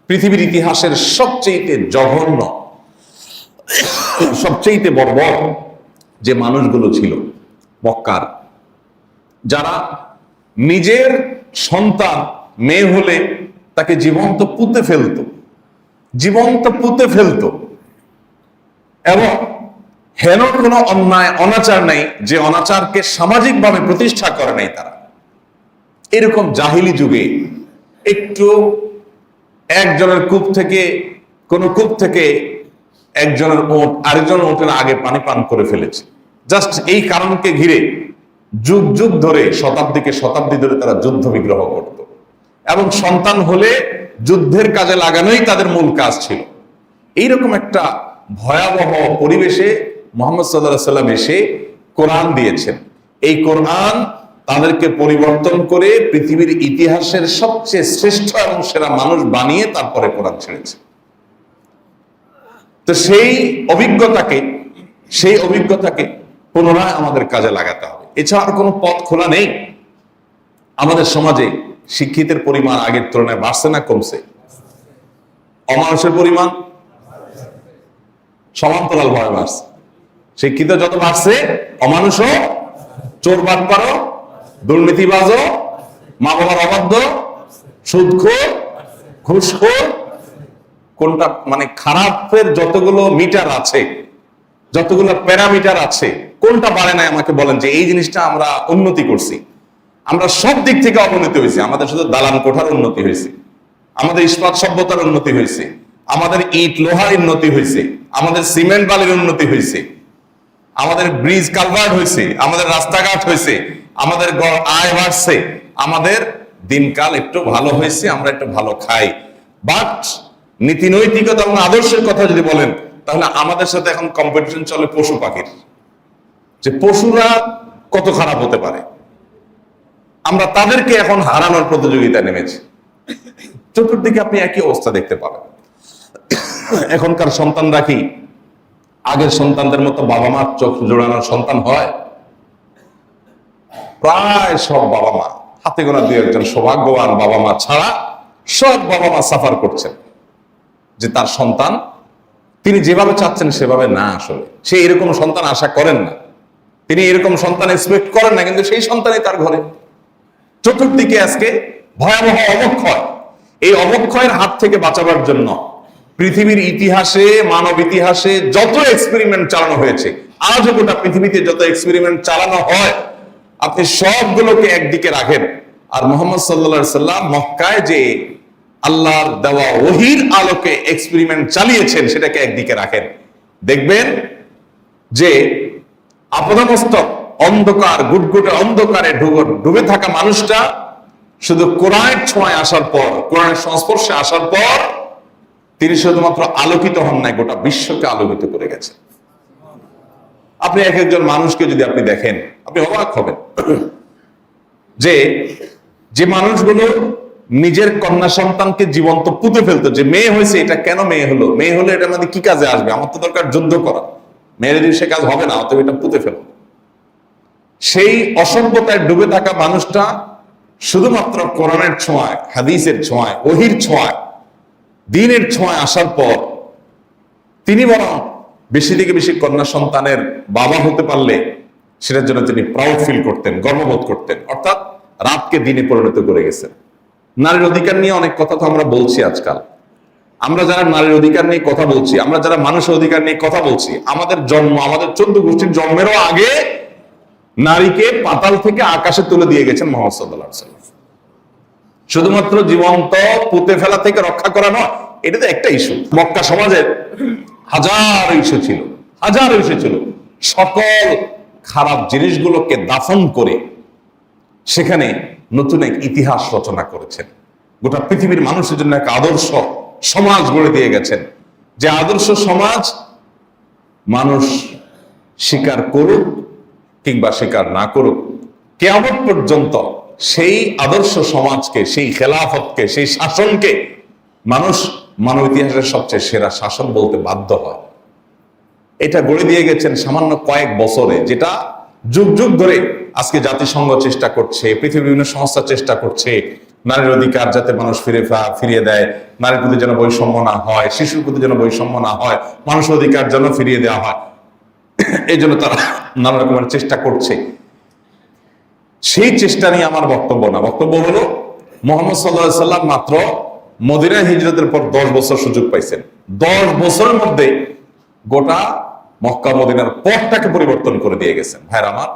পৃথিবীর ইতিহাসের সবচেয়ে জঘন্য, সবচেয়ে বর্বর যে মানুষগুলো ছিল মক্কার, যারা নিজের সন্তান মেয়ে হলে তাকে জীবন্ত পুঁতে ফেলতো, জীবন্ত পুঁতে ফেলতো, এবং হেন কোনো অন্যায় অনাচার নেই যে অনাচারকে সামাজিকভাবে প্রতিষ্ঠা করে নাই তারা। এরকম জাহিলি যুগে একটু একজনের কূপ থেকে, কোন কূপ থেকে একজনের ওট আরেকজনের ওটের আগে পানি পান করে ফেলেছে। জাস্ট এই কারণকে ঘিরে যুগ যুগ ধরে, শতাব্দীকে শতাব্দী ধরে তারা যুদ্ধ বিগ্রহ করত, এবং সন্তান হলে যুদ্ধের কাজে লাগানোই তাদের মূল কাজ ছিল। এইরকম একটা ভয়াবহ পরিবেশে মুহাম্মদ সাল্লাল্লাহু আলাইহি সাল্লাম এসে কোরআন দিয়েছেন। এই কোরআন তাদেরকে পরিবর্তন করে পৃথিবীর ইতিহাসের সবচেয়ে শ্রেষ্ঠ এবং সেরা মানুষ বানিয়ে তারপরে কোরআন ছেড়েছে। তো সেই অভিজ্ঞতাকে পুনরায় আমাদের কাজে লাগাতে হবে, এছাড়া আর কোনো পথ খোলা নেই। আমাদের সমাজে শিক্ষিতের পরিমাণ আগের তুলনায় বাড়ছে না কমছে? অমানুষের পরিমাণ সমান্তরাল ভাবে বাড়ছে। শিক্ষিত যত বাড়ছে, অমানুষও, চোর বাটপারও, দুর্নীতিবাজও, মা বাবার অবাধ্য, সুদখোর, ঘুষখোর, কোনটা মানে খারাপের যতগুলো মিটার আছে, যতগুলো প্যারামিটার আছে, কোনটা বাড়ে নাই আমাকে বলেন যে এই জিনিসটা আমরা উন্নতি করছি। আমরা সব দিক থেকে অবনতি হয়েছে। আমাদের শুধু দালান কোঠার উন্নতি হয়েছে, আমাদের ইস্পাত সভ্যতার উন্নতি হয়েছে, আমাদের ইট লোহার উন্নতি হয়েছে, আমাদের সিমেন্ট বালির উন্নতি হয়েছে, আমাদের ব্রিজ কালভার্ট হয়েছে, আমাদের রাস্তাঘাট হয়েছে, আমাদের আয় বাড়ছে, আমাদের দিনকাল একটু ভালো হয়েছে, আমরা একটু ভালো খাই। বাট নীতি নৈতিকতা এবং আদর্শের কথা যদি বলেন, তাহলে আমাদের সাথে এখন কম্পিটিশন চলে পশু পাখির, যে পশুরা কত খারাপ হতে পারে। আমরা তাদেরকে এখন হারানোর প্রতিযোগিতায় নেমেছি। চতুর্দিকে আপনি একই অবস্থা দেখতে পাবেন। এখনকার সন্তানরা কি আগের সন্তানদের মতো বাবা মার চোখ জোড়ানোর সন্তান হয়? প্রায় সব বাবা মা, হাতে গোনা দুই একজন সৌভাগ্যবান বাবা মা ছাড়া সব বাবা মা সাফার করছেন যে তার সন্তান তিনি যেভাবে চাচ্ছেন সেভাবে না, আসলে সে এরকম সন্তান আশা করেন না, তিনি এরকম সন্তান এক্সপেক্ট করেন না, কিন্তু সেই সন্তানই তার ঘরে। চতুর্দিকে আজকে ভয়াবহ অবক্ষয়। এই অবক্ষয়ের হাত থেকে বাঁচাবার জন্য পৃথিবীর ইতিহাসে, মানব ইতিহাসে যত এক্সপেরিমেন্ট চালানো হয়েছে, আজও গোটা পৃথিবীতে যত এক্সপেরিমেন্ট চালানো হয়, আপনি সবগুলোকে একদিকে রাখেন, আর মুহাম্মদ সাল্লাল্লাহু আলাইহি সাল্লাম মক্কায় যে আল্লাহর দেওয়া ওহীর আলোকে এক্সপেরিমেন্ট চালিয়েছেন সেটাকে একদিকে রাখেন, দেখবেন যে আপদমস্তক অন্ধকার, গুটগুটে অন্ধকারে ডুবে থাকা মানুষটা শুধু কোরআনের ছোঁয়ায় আসার পর, কোরআনের সংস্পর্শে আসার পর তিনি শুধুমাত্র আলোকিত হন নাই, গোটা বিশ্বকে আলোকিত করে গেছেন। আপনি এক একজন মানুষকে যদি আপনি দেখেন, আপনি অবাক হবেন যে যে মানুষগুলো নিজের কন্যা সন্তানকে জীবন্ত পুঁতে ফেলতো, যে মেয়ে হয়েছে, এটা কেন মেয়ে হলো, মেয়ে হলে এটা আমাদের কি কাজে আসবে, আমার তো দরকার যুদ্ধ করা, মেয়ের দিয়ে সে কাজ হবে না, অতএব এটা পুঁতে ফেলো। সেই অসভ্যতায় ডুবে থাকা মানুষটা শুধুমাত্র কোরআনের ছোঁয়ায়, হাদিসের ছোঁয়ায়, ওহীর ছোঁয়ায়, দ্বীনের ছোঁয়ায় আসার পর তিনি বরং বেশি থেকে বেশি কন্যা সন্তানের বাবা হতে পারলে সেটার জন্য তিনি প্রাউড ফিল করতেন, গর্ববোধ করতেন। অর্থাৎ রাতকে দিনে পরিণত করে গেছেন। নারীর অধিকার নিয়ে অনেক কথা তো আমরা বলছি আজকাল। আমরা যারা নারীর অধিকার নিয়ে কথা বলছি, আমরা যারা মানুষের অধিকার নিয়ে কথা বলছি, আমাদের জন্ম, আমাদের 14 গোষ্ঠীর জন্মেরও আগে নারীকে পাতাল থেকে আকাশে তুলে দিয়ে গেছেন মুহাম্মদ সাল্লাল্লাহু আলাইহি ওয়াসাল্লাম। শুধুমাত্র জীবন্ত পুঁতে ফেলা থেকে রক্ষা করা নয়, এটা তো একটা ইস্যু। মক্কা সমাজের হাজার ইস্যু ছিল, হাজার ইস্যু ছিল। সকল খারাপ জিনিসগুলোকে দাফন করে সেখানে নতুন এক ইতিহাস রচনা করেছেন। গোটা পৃথিবীর মানুষের জন্য এক আদর্শ সমাজ গড়ে দিয়ে গেছেন, যে আদর্শ সমাজ মানুষ স্বীকার করুক কিংবা স্বীকার না করুক, কিয়ামত পর্যন্ত সেই আদর্শ সমাজকে, সেই খেলাফতকে, সেই শাসনকে মানুষ মানব ইতিহাসের সবচেয়ে সেরা শাসন বলতে বাধ্য হয়। এটা গড়ে দিয়ে গেছেন সামান্য কয়েক বছরে, যেটা যুগ যুগ ধরে আজকে জাতিসংঘ চেষ্টা করছে, পৃথিবীর বিভিন্ন সংস্থা চেষ্টা করছে নারীর অধিকার যাতে মানুষ ফিরিয়ে দেয়, নারীর প্রতি যেন বৈষম্য না হয়, শিশুর প্রতি যেন বৈষম্য না হয়, মানুষের অধিকার যেন ফিরিয়ে দেওয়া হয়। এই জন্য তারা নানা রকমের চেষ্টা করছে। সেই চেষ্টা নিয়ে আমার বক্তব্য না, বক্তব্য হলো মুহাম্মদ সাল্লাল্লাহু আলাইহি সাল্লাম মাত্র মদিনায় হিজরতের পর 10 বছর সুযোগ পাইছেন। 10 বছরের মধ্যে গোটা মক্কা মদিনার পথটাকে পরিবর্তন করে দিয়ে গেছেন। ভাইরা আমার,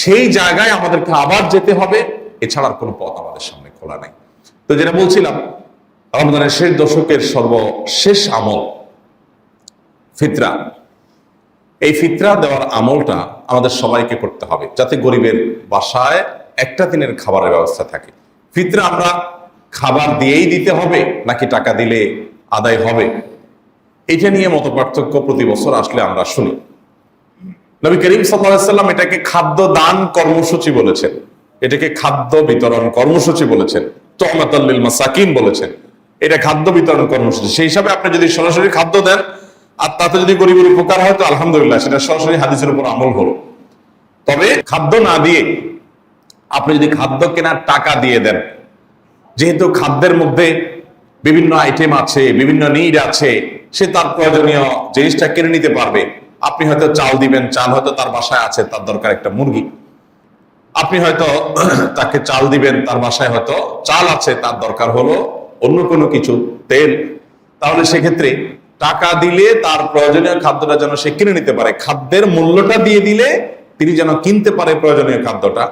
সেই জায়গায় আমাদেরকে আবার যেতে হবে, এছাড়া কোনো পথ আমাদের সামনে খোলা নাই। তো যেটা বলছিলাম, রমজানের শেষ দশকের সর্বশেষ আমল ফিতরা। এই ফিতরা দেওয়ার আমলটা আমাদের সবাইকে করতে হবে, যাতে গরিবের বাসায় একটা দিনের খাবারের ব্যবস্থা থাকে। ফিতরা আমরা খাবার দিয়েই দিতে হবে নাকি টাকা দিলে আদায় হবে, এটা নিয়ে মত পার্থক্য প্রতি বছর আসলে আমরা শুনি। নবী করিম সাল্লাল্লাহু আলাইহি ওয়াসাল্লাম এটাকে খাদ্য দান কর্মসূচি বলেছেন। এটাকে খাদ্য বিতরণ কর্মসূচি বলেছেন, তুহমাতাল লিল মাসাকিন বলেছেন। এটা খাদ্য বিতরণ কর্মসূচি। সেই হিসাবে আপনি যদি সরাসরি খাদ্য দেন আর তাতে যদি গরিবের উপকার হয় তো আলহামদুলিল্লাহ, সেটা সরাসরি হাদিসের উপর আমল হলো। তবে খাদ্য না দিয়ে আপনি যদি খাদ্য কেনার টাকা দিয়ে দেন, যেহেতু খাদ্যের মধ্যে বিভিন্ন আইটেম আছে, বিভিন্ন নিড আছে, সে তার প্রয়োজনীয় জিনিসটা কিনে নিতে পারবে। আপনি হয়তো চাল দিবেন, চাল হয়তো তার বাসায় আছে, তার দরকার একটা মুরগি। আপনি হয়তো তাকে চাল দিবেন, তার বাসায় হয়তো চাল আছে, তার দরকার হলো অন্য কোনো কিছু, তেল। তাহলে সেক্ষেত্রে টাকা দিলে তার প্রয়োজনীয় খাদ্যটা যেন সে কিনে নিতে পারে, খাদ্যের মূল্যটা দিয়ে দিলে তিনি যেন কিনতে পারে প্রয়োজনীয় খাদ্যটা,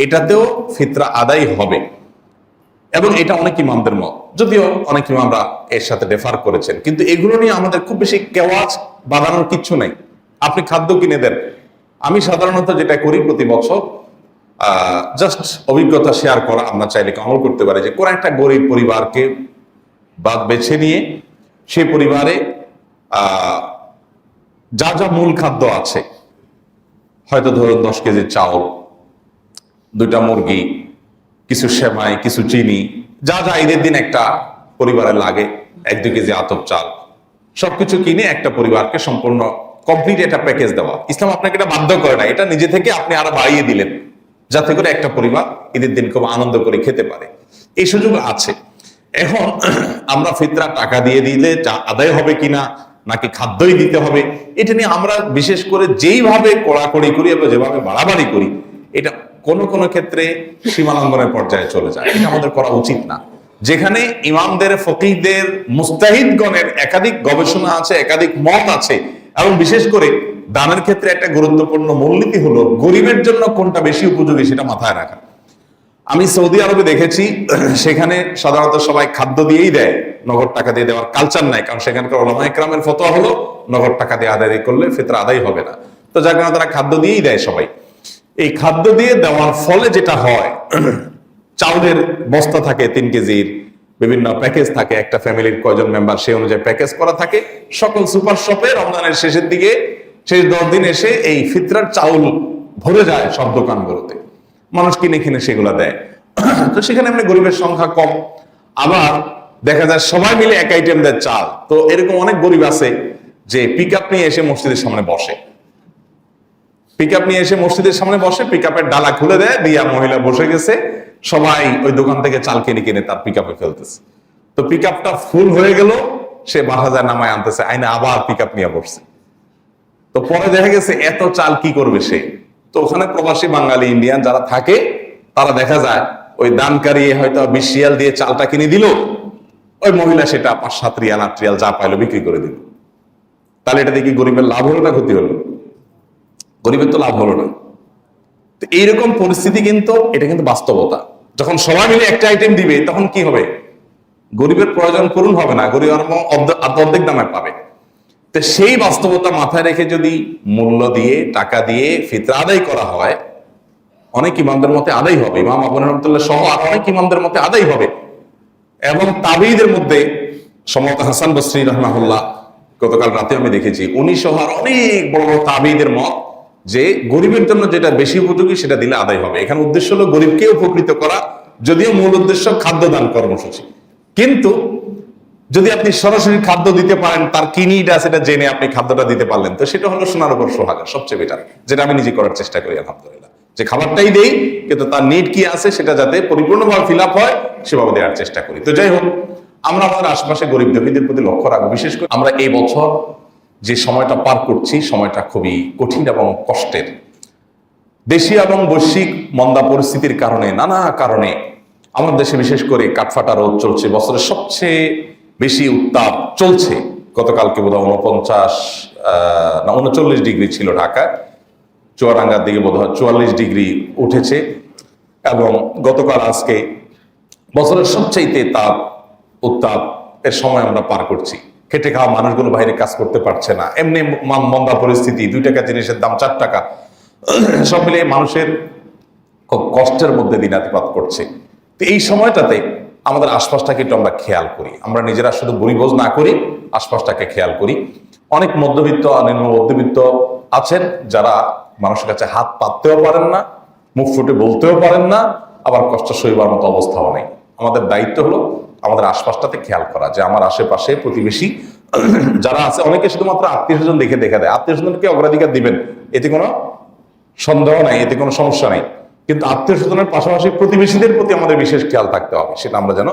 এটাতেও ফিতরা আদায় হবে। এবং এটা অনেক ইমামদের মত, যদিও অনেক ইমামরা এর সাথে রেফার করেছেন, কিন্তু এগুলো নিয়ে আমাদের খুব বেশি কেওয়াজ বাঁধানোর কিচ্ছু নেই। আপনি খাদ্য কিনে দেন। আমি সাধারণত যেটা করি প্রতি বছর, জাস্ট অভিজ্ঞতা শেয়ার করা, আমরা চাইলে আমল করতে পারি, যে কোন একটা গরিব পরিবারকে বাদ বেছে নিয়ে সেই পরিবারে যা যা মূল খাদ্য আছে, হয়তো ধরুন 10 কেজি চাউল, 2টা মুরগি, কিছু সেমাই, কিছু চিনি, যা যা ঈদের দিন একটা পরিবারে লাগে, 1-2 কেজি আতপ চাল, সবকিছু কিনে একটা পরিবারকে সম্পূর্ণ কমপ্লিট একটা প্যাকেজ দেওয়া। ইসলাম আপনাকে এটা বাধ্য করে না, এটা নিজে থেকে আপনি আরো বাড়িয়ে দিলেন, যাতে করে একটা পরিবার ঈদের দিন খুব আনন্দ করে খেতে পারে। এই সুযোগ আছে। এখন আমরা ফিতরা টাকা দিয়ে দিলে যা আদায় হবে কিনা, নাকি খাদ্যই দিতে হবে, এটা নিয়ে আমরা বিশেষ করে যেইভাবে কড়াকড়ি করি এবং যেভাবে বাড়াবাড়ি করি, এটা কোনো কোনো ক্ষেত্রে সীমালঙ্ঘনের পর্যায়ে চলে যায়। এটা আমাদের করা উচিত না। যেখানে ইমামদের, ফকিহদের, মুস্তাহিদগণের একাধিক গবেষণা আছে, একাধিক মত আছে, এবং বিশেষ করে দানের ক্ষেত্রে একটা গুরুত্বপূর্ণ মূলনীতি হলো গরিবের জন্য কোনটা বেশি উপযোগী সেটা মাথায় রাখা। আমি সৌদি আরবে দেখেছি, সেখানে সাধারণত সবাই খাদ্য দিয়েই দেয়, নগদ টাকা দিয়ে দেওয়ার কালচার নাই, কারণ সেখানকার উলামা ইকরামের ফতোয়া হলো নগদ টাকা দিয়ে আদায় করলে ফিতরা আদায় হবে না। তো যার কারণে তারা খাদ্য দিয়েই দেয় সবাই। এই খাদ্য দিয়ে দেওয়ার ফলে যেটা হয়, চাউলের বস্তা থাকে 3 কেজির, বিভিন্ন প্যাকেজ থাকে, একটা ফ্যামিলির কয়জন মেম্বার সেই অনুযায়ী প্যাকেজ করা থাকে। সকল সুপার শপে রমজানের শেষের দিকে, শেষ 10 দিন এসে এই ফিতরার চাউল ভরে যায় সব দোকানগুলোতে, মানুষ কিনে কিনে সেগুলা দেয়। তো সেখানে এমনি গরিবের সংখ্যা কম, আবার দেখা যায় সবাই মিলে এক আইটেম দেয় চাল। তো এরকম অনেক গরিব আছে যে পিক আপ নিয়ে এসে মসজিদের সামনে বসে, পিকআপ নিয়ে এসে মসজিদের সামনে বসে, পিকআপের ডালা খুলে দেয়, দিয়া মহিলা বসে গেছে, সবাই ওই দোকান থেকে চাল কিনে কিনে তার পিকআপে ফেলতেছে। তো পিকআপটা ফুল হয়ে গেল, সে 12,000 নামায় আনতেছে, আইনে আবার পিকআপ নিয়ে বসছে। তো পরে দেখা গেছে এত চাল কি করবে সে। তো ওখানে প্রবাসী বাঙালি, ইন্ডিয়ান যারা থাকে, তারা দেখা যায় ওই দানকারী হয়তো 20 রিয়াল দিয়ে চালটা কিনে দিল, ওই মহিলা সেটা 5-7 রিয়াল 8 রিয়াল যা পাইলো বিক্রি করে দিল। তাহলে এটা দেখি গরিবের লাভ হলো না ক্ষতি হলো? গরিবের তো লাভ হলো না। তো এইরকম পরিস্থিতি কিন্তু, এটা কিন্তু বাস্তবতা। যখন সবাই মিলে একটা আইটেম দিবে তখন কি হবে? গরিবের প্রয়োজন পূরণ হবে না, গরিব অর্ধেক দামে পাবে। তো সেই বাস্তবতা মাথায় রেখে যদি মূল্য দিয়ে, টাকা দিয়ে ফিতরা আদায় করা হয়, অনেক ইমামদের মতে আদায় হবে, ইমাম আবু রহমতুল্লাহ সহ আর অনেক ইমামদের মতে আদায় হবে। এবং তাবেঈদের মধ্যে সম্ভবত হাসান বসরি রাহমাহুল্লাহ, গতকাল রাতে আমি দেখেছি, উনি সহ আর অনেক বড় বড় তাবেঈদের মত যে গরিবের জন্য যেটা বেশি উপযোগী সেটা দিলে আদায় হবে। এখানে উদ্দেশ্য হলো গরিবকে উপকৃত করা, যদিও মূল উদ্দেশ্য খাদ্যদান কর্মসূচি। কিন্তু যদি আপনি সরাসরি খাদ্য দিতে পারেন, তার কি নিড আছে সেটা জেনে আপনি খাদ্যটা দিতে পারলেন, তো সেটা হলো সোনার উপর সোহাগা, সবচেয়ে বেটার। যেটা আমি নিজে করার চেষ্টা করি আলহামদুলিল্লাহ, যে খাবারটাই দেই কিন্তু তার নিড কি আছে সেটা যাতে পরিপূর্ণভাবে ফিল আপ হয় সেভাবে দেওয়ার চেষ্টা করি। তো যাই হোক, আমরা আমাদের আশেপাশে গরিব দুঃখীদের প্রতি লক্ষ্য রাখবো। বিশেষ করে আমরা এই বছর যে সময়টা পার করছি, সময়টা খুবই কঠিন এবং কষ্টের। দেশীয় এবং বৈশ্বিক মন্দা পরিস্থিতির কারণে, নানা কারণে আমাদের দেশে বিশেষ করে কাঠফাটা রোদ চলছে, বছরের সবচেয়ে বেশি উত্তাপ চলছে। গতকালকে বোধহয় 39 ডিগ্রি ছিল ঢাকা, চুয়াডাঙ্গার দিকে বোধহয় 44 ডিগ্রি উঠেছে। এবং গতকাল আজকে বছরের সবচাইতে উত্তাপ এর সময় আমরা পার করছি। খেটে খাওয়া মানুষগুলো বাইরে কাজ করতে পারছে না, এমনি মন্দা পরিস্থিতি, 2 টাকা জিনিসের দাম 4 টাকা, সব মিলিয়ে মানুষের খুব কষ্টের মধ্যে দিনাতিপাত করছে। তো এই সময়টাতে আমাদের আশপাশটাকে একটু আমরা খেয়াল করি, আমরা নিজেরা শুধু বরিবোঝ না করি, আশপাশটাকে খেয়াল করি। অনেক মধ্যবিত্ত, নিম্ন মধ্যবিত্ত আছেন যারা মানুষের কাছে হাত পাততেও পারেন না, মুখ ফুটে বলতেও পারেন না, আবার কষ্ট সইবার মতো অবস্থাও নেই। আমাদের দায়িত্ব হলো আমাদের আশপাশটাতে খেয়াল করা, যে আমার আশেপাশে প্রতিবেশী যারা আছে, অনেকে শুধুমাত্র আত্মীয় স্বজন দেখে দেখা দেয়, আত্মীয় স্বজনকে অগ্রাধিকার দিবেন, এতে কোনো সন্দেহ নাই, এতে কোনো সমস্যা নেই। কিন্তু আত্মীয় স্বজনের পাশাপাশি প্রতিবেশীদের প্রতি আমাদের বিশেষ খেয়াল থাকতে হবে, সেটা আমরা যেন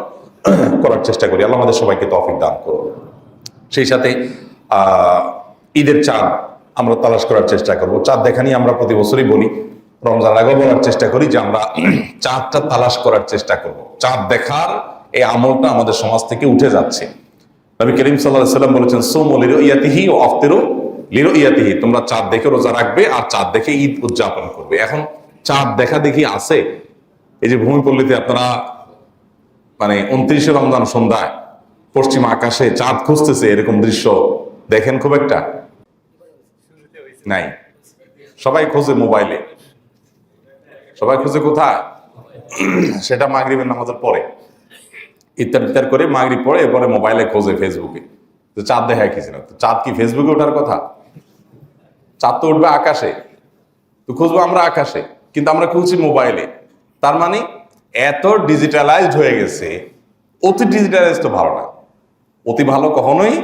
করার চেষ্টা করি। আল্লাহ আমাদের সবাইকে তৌফিক দান করুন। সেই সাথে ঈদের চাঁদ আমরা তালাশ করার চেষ্টা করব। চাঁদ দেখা নিয়ে আমরা প্রতি বছরই বলি, রমজান আগেও বলার চেষ্টা করি যে আমরা চাঁদটা তালাশ করার চেষ্টা করব। চাঁদ দেখার এই আমলটা আমাদের সমাজ থেকে উঠে যাচ্ছে। নবী করিম সাল্লাল্লাহু আলাইহি সাল্লাম বলেছেন, সুমু লিরুইয়াতিহি ওয়া আফতিরু লিরুইয়াতিহি, তোমরা চাঁদ দেখে রোজা রাখবে আর চাঁদ দেখে ঈদ উদযাপন করবে। এখন চাঁদ দেখা দেখি আছে, এই যে ভূমিপল্লীতে আপনারা মানে 29শে রমজান সন্ধ্যায় পশ্চিম আকাশে চাঁদ খুঁজতেছে, এরকম দৃশ্য দেখেন খুব একটা নাই। সবাই খোঁজে মোবাইলে, সবাই খুঁজে কোথায়, সেটা মাগরিবের নামাজের পরে ইত্যাদি করে মাগরিব পরে এরপরে মোবাইলে খোঁজে, ফেসবুকে। তো চাঁদ দেখায় কিছু না, চাঁদ কি ফেসবুকে ওঠার কথা? চাঁদ তো উঠবে আকাশে, তো খুঁজবো আমরা আকাশে, কিন্তু আমরা খুঁজছি মোবাইলে। তার মানে এত ডিজিটালাইজড হয়ে গেছে। অতি ডিজিটালাইজ তো ভালো না, অতি ভালো কখনোই।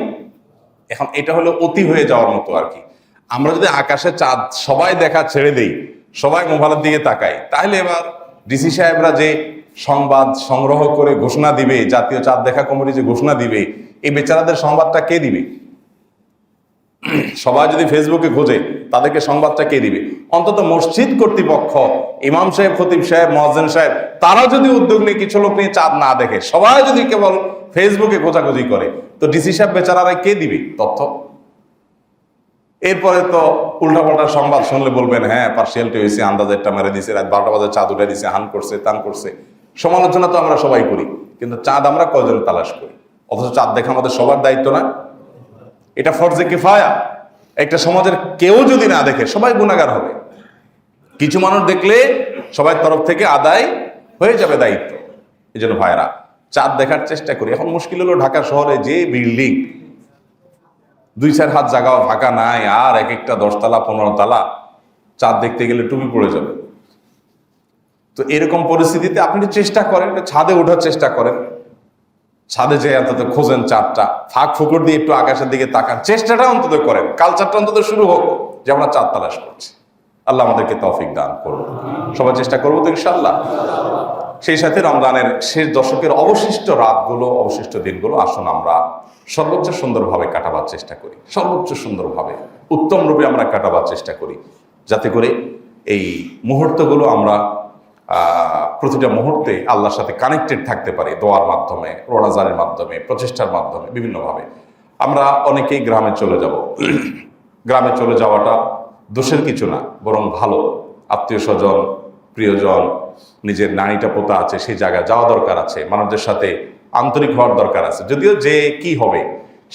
এখন এটা হলো অতি হয়ে যাওয়ার মতো আর কি। আমরা যদি আকাশে চাঁদ সবাই দেখা ছেড়ে দেই, সবাই মোবাইলের দিকে তাকাই, তাহলে এবার ডিসি সাহেবরা যে সংবাদ সংগ্রহ করে ঘোষণা দিবে, জাতীয় চাঁদ দেখা কমিটি যে ঘোষণা দিবে, এই বেচারাদের সংবাদটা কে দিবে? সবাই যদি ফেসবুকে খোঁজে, তাদেরকে সংবাদটা কে দিবে? অন্তত মসজিদ কর্তৃপক্ষ, ইমাম সাহেব, খতিব সাহেব, মুয়াজ্জিন সাহেব, তারা যদি উদ্যোগ নিয়ে কিছু লোক নিয়ে চাঁদ না দেখে, সবাই যদি কেবল ফেসবুকে খোঁজাখুঁজি করে, তো ডিসি সাহেব বেচারারা কে দিবে তথ্য? এরপরে তো উল্টাপাল্টা সংবাদ শুনলে বলবেন, হ্যাঁ পার্সিয়ালটি হয়েছে, আন্দাজেরটা মেরে দিছে, রাত 12টা বাজে চাঁদ উঠে দিছে, হান করছে, তান করছে। সমালোচনা তো আমরা সবাই করি, কিন্তু চাঁদ আমরা কয়জন তালাশ করি? অথচ চাঁদ দেখা আমাদের সবার দায়িত্ব না? এটা ফরজে কিফায়া। একটা সমাজের কেউ যদি না দেখে, সবাই গুনাহগার হবে। কিছু মানুষ দেখলে সবার তরফ থেকে আদায় হয়ে যাবে দায়িত্ব। এই জন্য ভাইরা, চাঁদ দেখার চেষ্টা করি। এখন মুশকিল হলো ঢাকা শহরে যে বিল্ডিং, 2-4 হাত জায়গাও ফাঁকা নাই, আর এক একটা 10 তলা 15 তলা, চাঁদ দেখতে গেলে টুপি পড়ে যাবে। তো এরকম পরিস্থিতিতে আপনি চেষ্টা করেন, ছাদে ওঠার চেষ্টা করেন, ছাদে যে অন্তত খোঁজেন চাঁদটা, ফাঁক ফুকর দিয়ে একটু আকাশের দিকে তাকান, চেষ্টাটা অন্তত করেন, কালচারটা অন্তত শুরু হোক যে আমরা চাঁদ তালাশ করছি। আল্লাহ আমাদেরকে তৌফিক দান করুন। সবাই চেষ্টা করবো তো ইনশাআল্লাহ। সেই সাথে রমজানের শেষ দশকের অবশিষ্ট রাতগুলো, অবশিষ্ট দিনগুলো আসুন আমরা সর্বোচ্চ সুন্দরভাবে কাটাবার চেষ্টা করি, সর্বোচ্চ সুন্দরভাবে উত্তম রূপে আমরা কাটাবার চেষ্টা করি, যাতে করে এই মুহূর্তগুলো আমরা প্রতিটা মুহূর্তে আল্লাহর সাথে কানেক্টেড থাকতে পারি, দোয়ার মাধ্যমে, রোজার মাধ্যমে, প্রচেষ্টার মাধ্যমে, বিভিন্নভাবে। আমরা অনেকেই গ্রামে চলে যাব। গ্রামে চলে যাওয়াটা দোষের কিছু না, বরং ভালো। আত্মীয় স্বজন, প্রিয়জন, নিজের নারীটা পোতা আছে, সেই জায়গায় যাওয়া দরকার আছে, মানুষদের সাথে আন্তরিক হওয়ার দরকার আছে। যদিও যে কি হবে,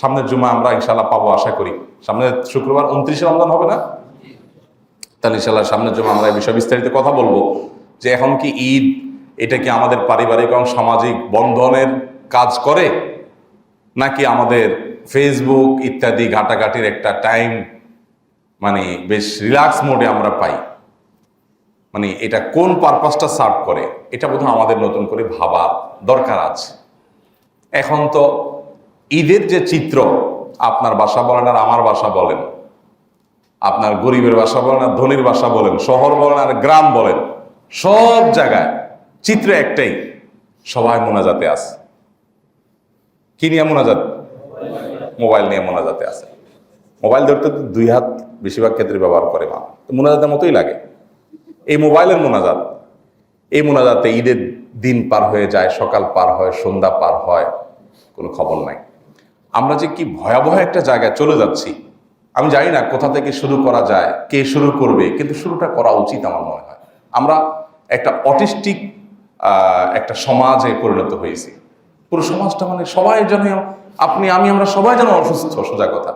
সামনের জুমা আমরা ইনশাল্লাহ পাবো আশা করি। সামনের শুক্রবার 29শে রমজান হবে না? তাহলে ইনশাল্লাহ সামনের জুমা আমরা এই বিষয়ে বিস্তারিত কথা বলবো, যে এখন কি ঈদ এটা কি আমাদের পারিবারিক এবং সামাজিক বন্ধনের কাজ করে, নাকি আমাদের ফেসবুক ইত্যাদি ঘাটাঘাটির একটা টাইম মানে বেশ রিল্যাক্স মোডে আমরা পাই। মানে এটা কোন পারপাসটা সার্ভ করে, এটা বোধহয় আমাদের নতুন করে ভাবার দরকার আছে। এখন তো ঈদের যে চিত্র, আপনার বাসা বলেন আর আমার বাসা বলেন, আপনার গরিবের বাসা বলেন আর ধনীর বাসা বলেন, শহর বলেন আর গ্রাম বলেন, সব জায়গায় চিত্র একটাই, সবাই মোনাজাতে আছে। কি নিয়ে মোনাজাত? মোবাইল নিয়ে মোনাজাতে আছে। মোবাইল ধরতে 2 হাত বেশিরভাগ ক্ষেত্রে ব্যবহার করে মা, মোনাজাতের মতোই লাগে। এই মোবাইলের মোনাজাত, এই মোনাজাতে ঈদের দিন পার হয়ে যায়, সকাল পার হয়, সন্ধ্যা পার হয়, কোনো খবর নাই। আমরা যে কি ভয়াবহ একটা জায়গায় চলে যাচ্ছি, আমি জানি না কোথা থেকে শুরু করা যায়, কে শুরু করবে, কিন্তু শুরুটা করা উচিত আমার মনে হয়। আমরা একটা অটিস্টিক একটা সমাজে পরিণত হয়েছি। পুরো সমাজটা মানে সবাই যেন, আপনি আমি আমরা সবাই যেন অসুস্থ। সোজা কথা,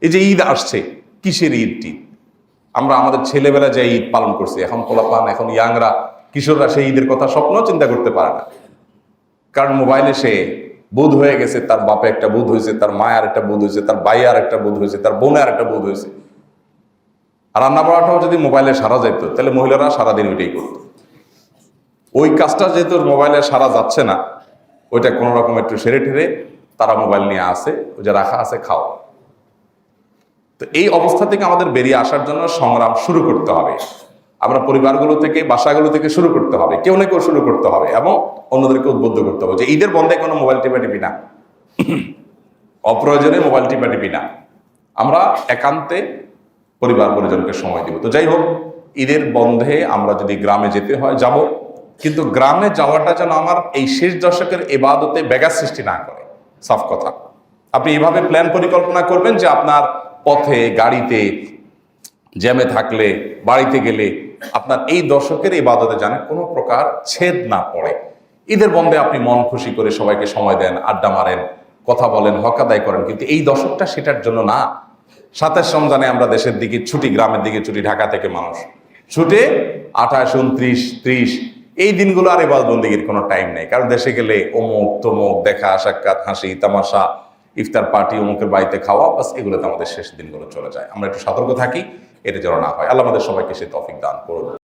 এই যে ঈদ আসছে, কিসের ঈদটি? আমরা আমাদের ছেলেবেলা যে ঈদ পালন করছি, এখন পোলাপান, এখন ইয়াংরা, কিশোররা সেই ঈদের কথা স্বপ্ন চিন্তা করতে পারে না। কারণ মোবাইলে সে বুধ হয়ে গেছে, তার বাপে একটা বুধ হয়েছে, তার মায়ের একটা বুধ হয়েছে, তার ভাই আর একটা বুধ হয়েছে, তার বোনে আর একটা বুধ হয়েছে। আর রান্না বাড়াটাও যদি মোবাইলে সারা যেত তাহলে মহিলারা সারাদিন ওইটাই করত। ওই কাজটা যেহেতু মোবাইলে সারা যাচ্ছে না, ওইটা কোনো রকম একটু সেরে ঠেরে তারা মোবাইল নিয়ে আসে, ওই যে রাখা আছে খাও। তো এই অবস্থা থেকে আমাদের বেরিয়ে আসার জন্য সংগ্রাম শুরু করতে হবে। আমরা পরিবারগুলো থেকে, বাসাগুলো থেকে শুরু করতে হবে, কেউ না কেউ শুরু করতে হবে এবং অন্যদেরকে উদ্বুদ্ধ করতে হবে যে ঈদের বন্ধে কোনো মোবাইল টিপি না, অপ্রয়োজনে মোবাইল টিপি না, আমরা একান্তে পরিবার পরিজনকে সময় দিব। তো যাই হোক, ঈদের বন্ধে আমরা যদি গ্রামে যেতে হয় যাব, কিন্তু গ্রামে যাওয়াটা যেন আমার এই শেষ দশকের ইবাদতে ব্যাঘাত সৃষ্টি না করে। সাফ কথা, আপনি এভাবে প্ল্যান পরিকল্পনা করবেন যে আপনার পথে, গাড়িতে, জ্যামে থাকলে, বাড়িতে গেলে আপনার এই দশকের ইবাদতে যেন কোনো প্রকার ছেদ না পড়ে। ঈদের বন্ধে আপনি মন খুশি করে সবাইকে সময় দেন, আড্ডা মারেন, কথা বলেন, হক আদায় করেন, কিন্তু এই দশকটা সেটার জন্য না। 27 রমজানে আমরা দেশের দিকে ছুটি, গ্রামের দিকে ছুটি, ঢাকা থেকে মানুষ ছুটে 28, 29, 30 এই দিনগুলো আর ইবাদত বন্দেগীর কোনো টাইম নেই। কারণ দেশে গেলে অমুক তমুক, দেখা সাক্ষাৎ, হাসি তামাশা, ইফতার পার্টি, অমুকের বাড়িতে খাওয়া, বাস এগুলোতে আমাদের শেষ দিনগুলো চলে যায়। আমরা একটু সতর্ক থাকি, এটা যেন না হয়। আল্লাহ আমাদের সবাইকে সে তৌফিক দান করুন।